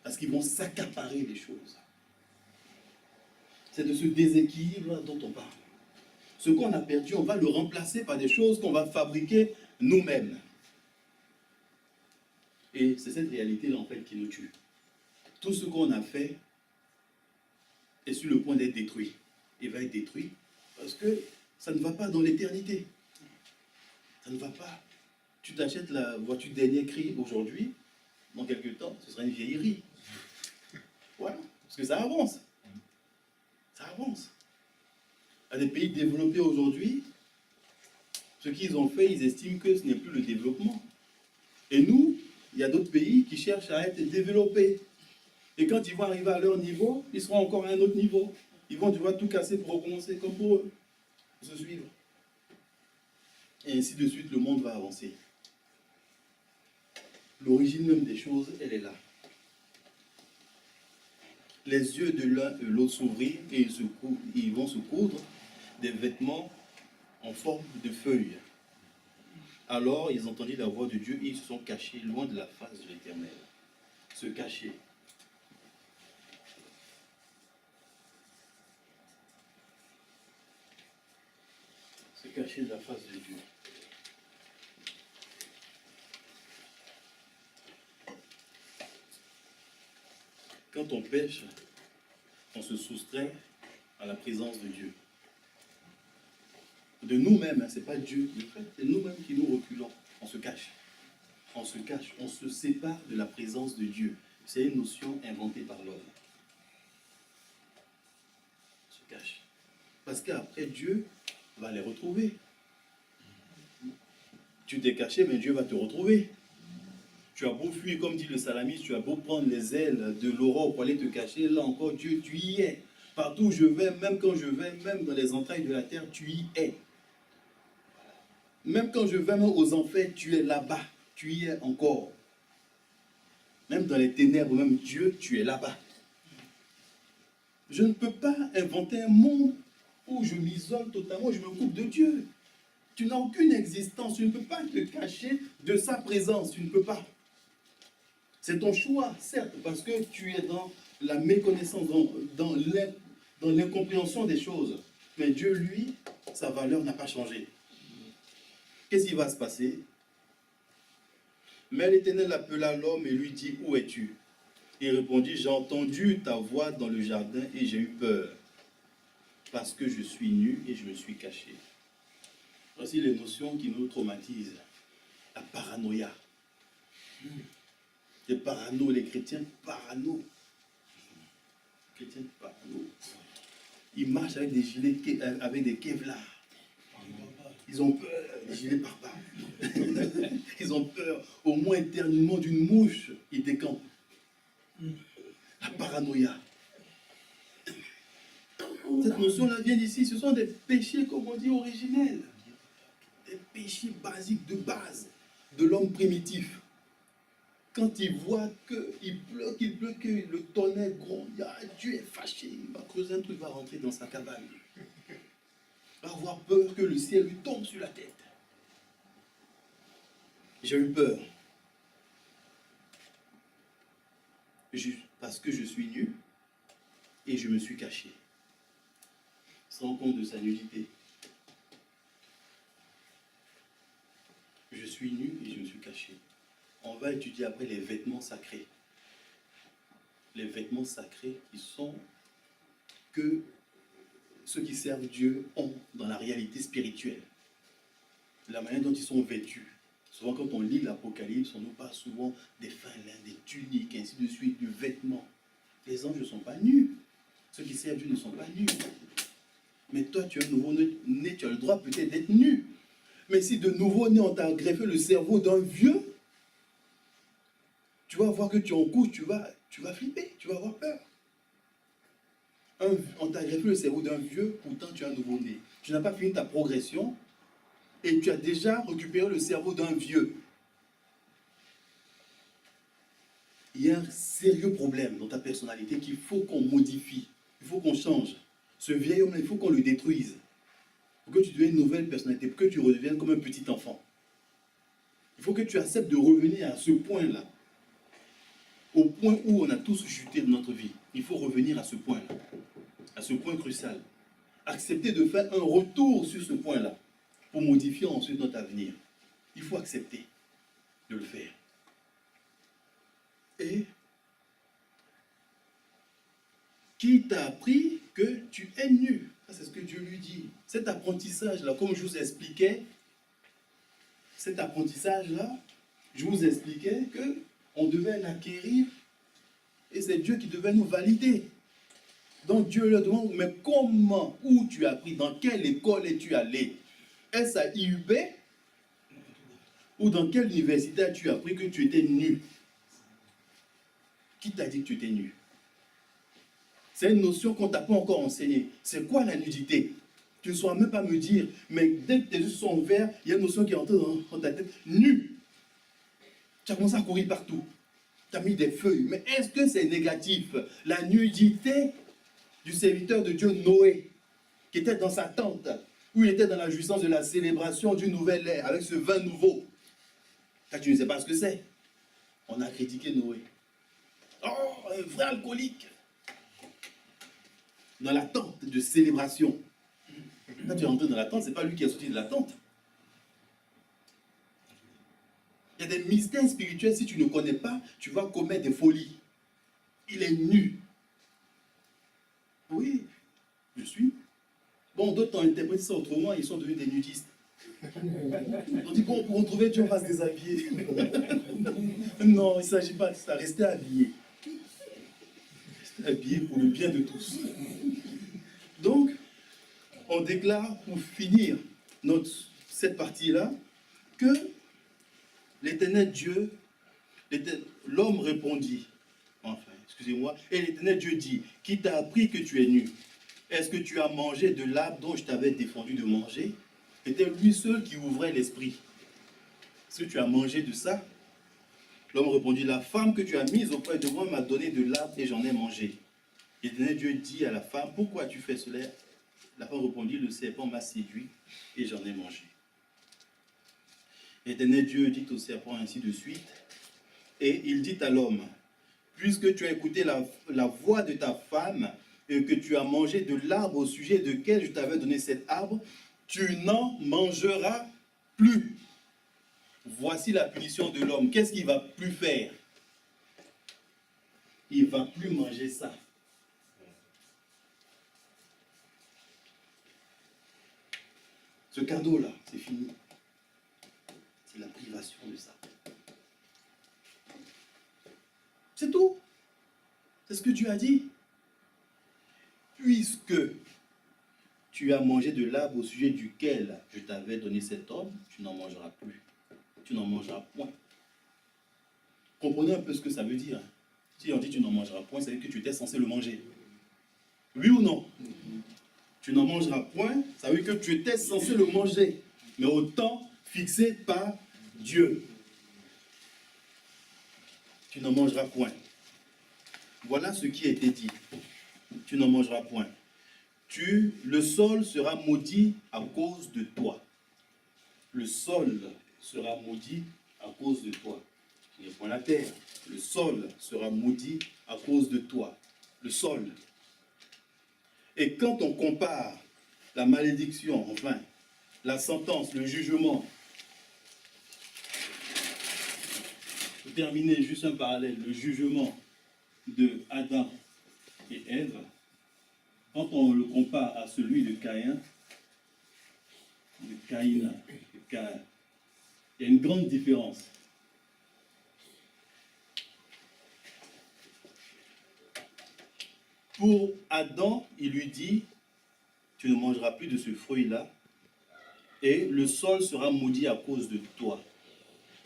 Parce qu'ils vont s'accaparer les choses. C'est de ce déséquilibre dont on parle. Ce qu'on a perdu, on va le remplacer par des choses qu'on va fabriquer nous-mêmes. Et c'est cette réalité-là, en fait, qui nous tue. Tout ce qu'on a fait est sur le point d'être détruit. Il va être détruit parce que ça ne va pas dans l'éternité. Ça ne va pas. Tu t'achètes la voiture dernier cri aujourd'hui, dans quelques temps, ce sera une vieillerie. Voilà, parce que ça avance. Ça avance. À des pays développés aujourd'hui, ce qu'ils ont fait, ils estiment que ce n'est plus le développement. Et nous, il y a d'autres pays qui cherchent à être développés. Et quand ils vont arriver à leur niveau, ils seront encore à un autre niveau. Ils vont devoir tout casser pour recommencer comme pour eux, pour se suivre. Et ainsi de suite, le monde va avancer. L'origine même des choses, elle est là. Les yeux de l'un et de l'autre s'ouvrirent et ils vont se coudre des vêtements en forme de feuilles. Alors ils entendirent la voix de Dieu et ils se sont cachés loin de la face de l'Éternel. Se cacher. Se cacher de la face de Dieu. Quand on pêche, on se soustrait à la présence de Dieu. De nous-mêmes, hein, ce n'est pas Dieu, c'est nous-mêmes qui nous reculons. On se cache. On se cache, on se sépare de la présence de Dieu. C'est une notion inventée par l'homme. On se cache. Parce qu'après, Dieu va les retrouver. Tu t'es caché, mais Dieu va te retrouver. Tu as beau fuir, comme dit le salamiste, tu as beau prendre les ailes de l'aurore pour aller te cacher, là encore, Dieu, tu y es. Partout où je vais, même quand je vais, même dans les entrailles de la terre, tu y es. Même quand je vais même aux enfers, tu es là-bas. Tu y es encore. Même dans les ténèbres, même Dieu, tu es là-bas. Je ne peux pas inventer un monde où je m'isole totalement, je me coupe de Dieu. Tu n'as aucune existence, tu ne peux pas te cacher de sa présence, tu ne peux pas. C'est ton choix, certes, parce que tu es dans la méconnaissance, dans l'incompréhension des choses. Mais Dieu, lui, sa valeur n'a pas changé. Qu'est-ce qui va se passer? Mais l'Éternel appela l'homme et lui dit, où es-tu? Il répondit, j'ai entendu ta voix dans le jardin et j'ai eu peur, parce que je suis nu et je me suis caché. Voici les notions qui nous traumatisent. La paranoïa. Les parano, les chrétiens parano. Les chrétiens parano. Ils marchent avec des gilets, avec des kevlar. Ils ont peur, les gilets pare-balles. Ils ont peur, au moins éternuement d'une mouche, ils décampent. La paranoïa. Cette notion-là vient d'ici, ce sont des péchés, comme on dit, originels. Des péchés basiques, de base, de l'homme primitif. Quand il voit qu'il pleut, que le tonnerre gronde, Dieu est fâché, il va creuser un truc, il va rentrer dans sa cabane. Il va avoir peur que le ciel lui tombe sur la tête. J'ai eu peur. Parce que je suis nu et je me suis caché. Sans compte de sa nudité. Je suis nu et je me suis caché. On va étudier après les vêtements sacrés. Les vêtements sacrés qui sont que ceux qui servent Dieu ont dans la réalité spirituelle. La manière dont ils sont vêtus. Souvent quand on lit l'Apocalypse, on nous parle souvent des fins lins, des tuniques, ainsi de suite, du vêtement. Les anges ne sont pas nus. Ceux qui servent Dieu ne sont pas nus. Mais toi, tu es un nouveau-né, tu as le droit peut-être d'être nu. Mais si de nouveau-né, on t'a greffé le cerveau d'un vieux, tu vas voir que tu es en couche, tu vas flipper, tu vas avoir peur. On t'a greffé le cerveau d'un vieux, pourtant tu es un nouveau-né. Tu n'as pas fini ta progression et tu as déjà récupéré le cerveau d'un vieux. Il y a un sérieux problème dans ta personnalité qu'il faut qu'on modifie, il faut qu'on change. Ce vieil homme, il faut qu'on le détruise. Pour que tu deviennes une nouvelle personnalité, pour que tu redeviennes comme un petit enfant. Il faut que tu acceptes de revenir à ce point-là. Au point où on a tous chuté de notre vie. Il faut revenir à ce point-là. À ce point crucial. Accepter de faire un retour sur ce point-là. Pour modifier ensuite notre avenir. Il faut accepter de le faire. Et qui t'a appris que tu es nu? C'est ce que Dieu lui dit. Cet apprentissage-là, comme je vous expliquais, cet apprentissage-là, je vous expliquais qu'on devait l'acquérir et c'est Dieu qui devait nous valider. Donc Dieu leur demande, mais comment, où tu as appris, dans quelle école es-tu allé? Est-ce à IUB ou dans quelle université as-tu appris que tu étais nu? Qui t'a dit que tu étais nu? C'est une notion qu'on ne t'a pas encore enseignée. C'est quoi la nudité? Tu ne sauras même pas me dire, mais dès que tes yeux sont ouverts, il y a une notion qui est entrée dans ta tête. Nu. Tu as commencé à courir partout. Tu as mis des feuilles. Mais est-ce que c'est négatif? La nudité du serviteur de Dieu Noé, qui était dans sa tente, où il était dans la jouissance de la célébration du nouvel ère, avec ce vin nouveau. Là, tu ne sais pas ce que c'est. On a critiqué Noé. Oh, un vrai alcoolique. Dans la tente de célébration. Quand tu es rentré dans la tente, ce n'est pas lui qui est sorti de la tente. Il y a des mystères spirituels, si tu ne connais pas, tu vas commettre des folies. Il est nu. Oui, je suis. Bon, d'autres ont interprété ça autrement, ils sont devenus des nudistes. On dit, bon, pour retrouver Dieu, on va se déshabiller. Non, il ne s'agit pas de ça, restez habillés. Restez habillés pour le bien de tous. Donc, on déclare, pour finir cette partie-là, que l'Éternel Dieu, l'homme répondit, enfin, excusez-moi, et l'Éternel Dieu dit, qui t'a appris que tu es nu? Est-ce que tu as mangé de l'arbre dont je t'avais défendu de manger? C'était lui seul qui ouvrait l'esprit. Est-ce que tu as mangé de ça? L'homme répondit, la femme que tu as mise auprès de moi m'a donné de l'arbre et j'en ai mangé. L'Éternel Dieu dit à la femme, pourquoi tu fais cela? La femme répondit, le serpent m'a séduit et j'en ai mangé. L'Éternel Dieu dit au serpent ainsi de suite, et il dit à l'homme, puisque tu as écouté la voix de ta femme et que tu as mangé de l'arbre au sujet duquel je t'avais donné cet arbre, tu n'en mangeras plus. Voici la punition de l'homme. Qu'est-ce qu'il ne va plus faire? Il ne va plus manger ça. Ce cadeau-là, c'est fini. C'est la privation de ça. C'est tout. C'est ce que Dieu a dit. Puisque tu as mangé de l'arbre au sujet duquel je t'avais donné cet ordre, tu n'en mangeras plus. Tu n'en mangeras point. Comprenez un peu ce que ça veut dire. Si on dit tu n'en mangeras point, ça veut dire que tu étais censé le manger. Oui ou non? Tu n'en mangeras point, ça veut dire que tu étais censé le manger. Mais au temps fixé par Dieu. Tu n'en mangeras point. Voilà ce qui a été dit. Tu n'en mangeras point. Le sol sera maudit à cause de toi. Le sol sera maudit à cause de toi. Il n'y a point la terre. Le sol sera maudit à cause de toi. Le sol. Et quand on compare la malédiction, enfin, la sentence, le jugement terminer, juste un parallèle, le jugement de Adam et Ève, quand on le compare à celui de Caïn, il y a une grande différence. Pour Adam, il lui dit, tu ne mangeras plus de ce fruit-là, et le sol sera maudit à cause de toi.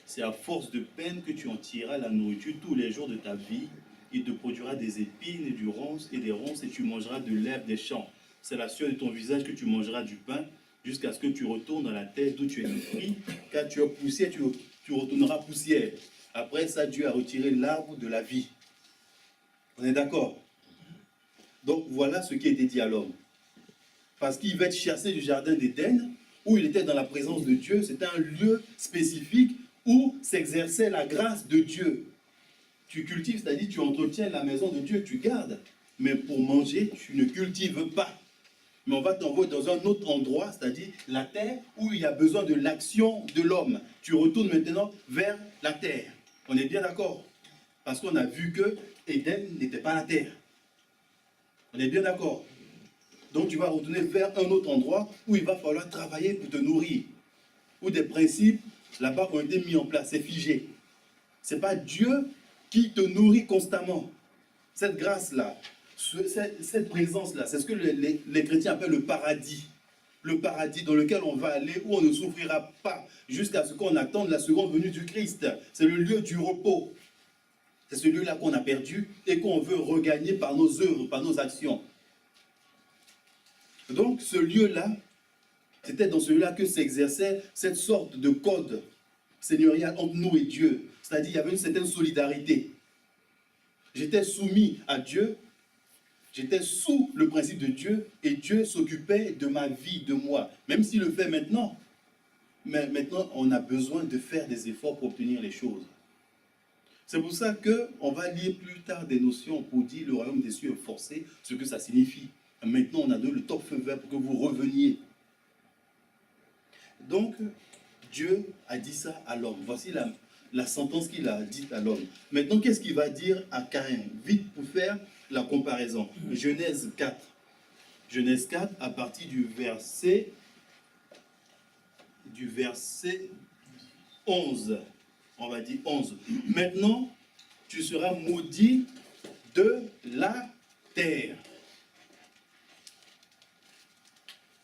C'est à force de peine que tu en tireras la nourriture tous les jours de ta vie. Il te produira des épines et du ronce et des ronces, et tu mangeras de l'herbe des champs. C'est la sueur de ton visage que tu mangeras du pain, jusqu'à ce que tu retournes dans la terre d'où tu es pris, car tu es poussière, tu retourneras poussière. Après ça, Dieu a retiré l'arbre de la vie. On est d'accord? Donc voilà ce qui a été dit à l'homme. Parce qu'il va être chassé du jardin d'Éden, où il était dans la présence de Dieu. C'était un lieu spécifique où s'exerçait la grâce de Dieu. Tu cultives, c'est-à-dire tu entretiens la maison de Dieu, tu gardes. Mais pour manger, tu ne cultives pas. Mais on va t'envoyer dans un autre endroit, c'est-à-dire la terre, où il y a besoin de l'action de l'homme. Tu retournes maintenant vers la terre. On est bien d'accord? Parce qu'on a vu que Éden n'était pas la terre. On est bien d'accord? Donc tu vas retourner vers un autre endroit où il va falloir travailler pour te nourrir. Où des principes là-bas ont été mis en place, c'est figé. Ce n'est pas Dieu qui te nourrit constamment. Cette grâce-là, cette présence-là, c'est ce que les chrétiens appellent le paradis. Le paradis dans lequel on va aller, où on ne souffrira pas, jusqu'à ce qu'on attende la seconde venue du Christ. C'est le lieu du repos. C'est ce lieu-là qu'on a perdu et qu'on veut regagner par nos œuvres, par nos actions. Donc ce lieu-là, c'était dans celui-là que s'exerçait cette sorte de code seigneurial entre nous et Dieu. C'est-à-dire qu'il y avait une certaine solidarité. J'étais soumis à Dieu, j'étais sous le principe de Dieu, et Dieu s'occupait de ma vie, de moi. Même s'il le fait maintenant. Mais maintenant, on a besoin de faire des efforts pour obtenir les choses. C'est pour ça qu'on va lire plus tard des notions pour dire le royaume des cieux est forcé, ce que ça signifie. Maintenant, on a donné le top feu vert pour que vous reveniez. Donc, Dieu a dit ça à l'homme. Voici la sentence qu'il a dite à l'homme. Maintenant, qu'est-ce qu'il va dire à Caïn? Vite pour faire la comparaison. Genèse 4. Genèse 4, à partir du verset 11. On va dire 11. Maintenant, tu seras maudit de la terre.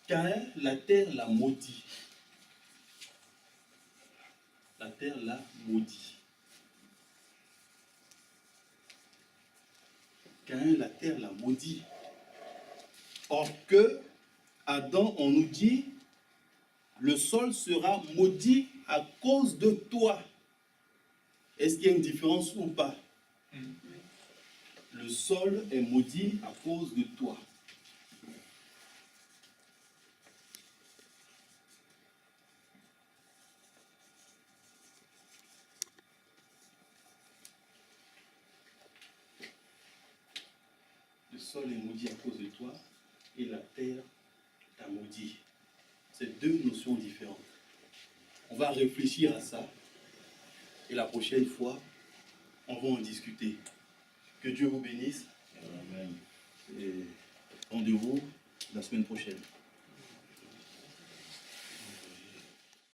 Caïn, la terre l'a maudit. La terre l'a maudit. Caïn, la terre l'a maudit. Or que Adam, on nous dit, le sol sera maudit à cause de toi. Est-ce qu'il y a une différence ou pas? Le sol est maudit à cause de toi. Le sol est maudit à cause de toi et la terre t'a maudit. C'est deux notions différentes. On va réfléchir à ça et la prochaine fois, on va en discuter. Que Dieu vous bénisse. Amen. Et rendez-vous la semaine prochaine.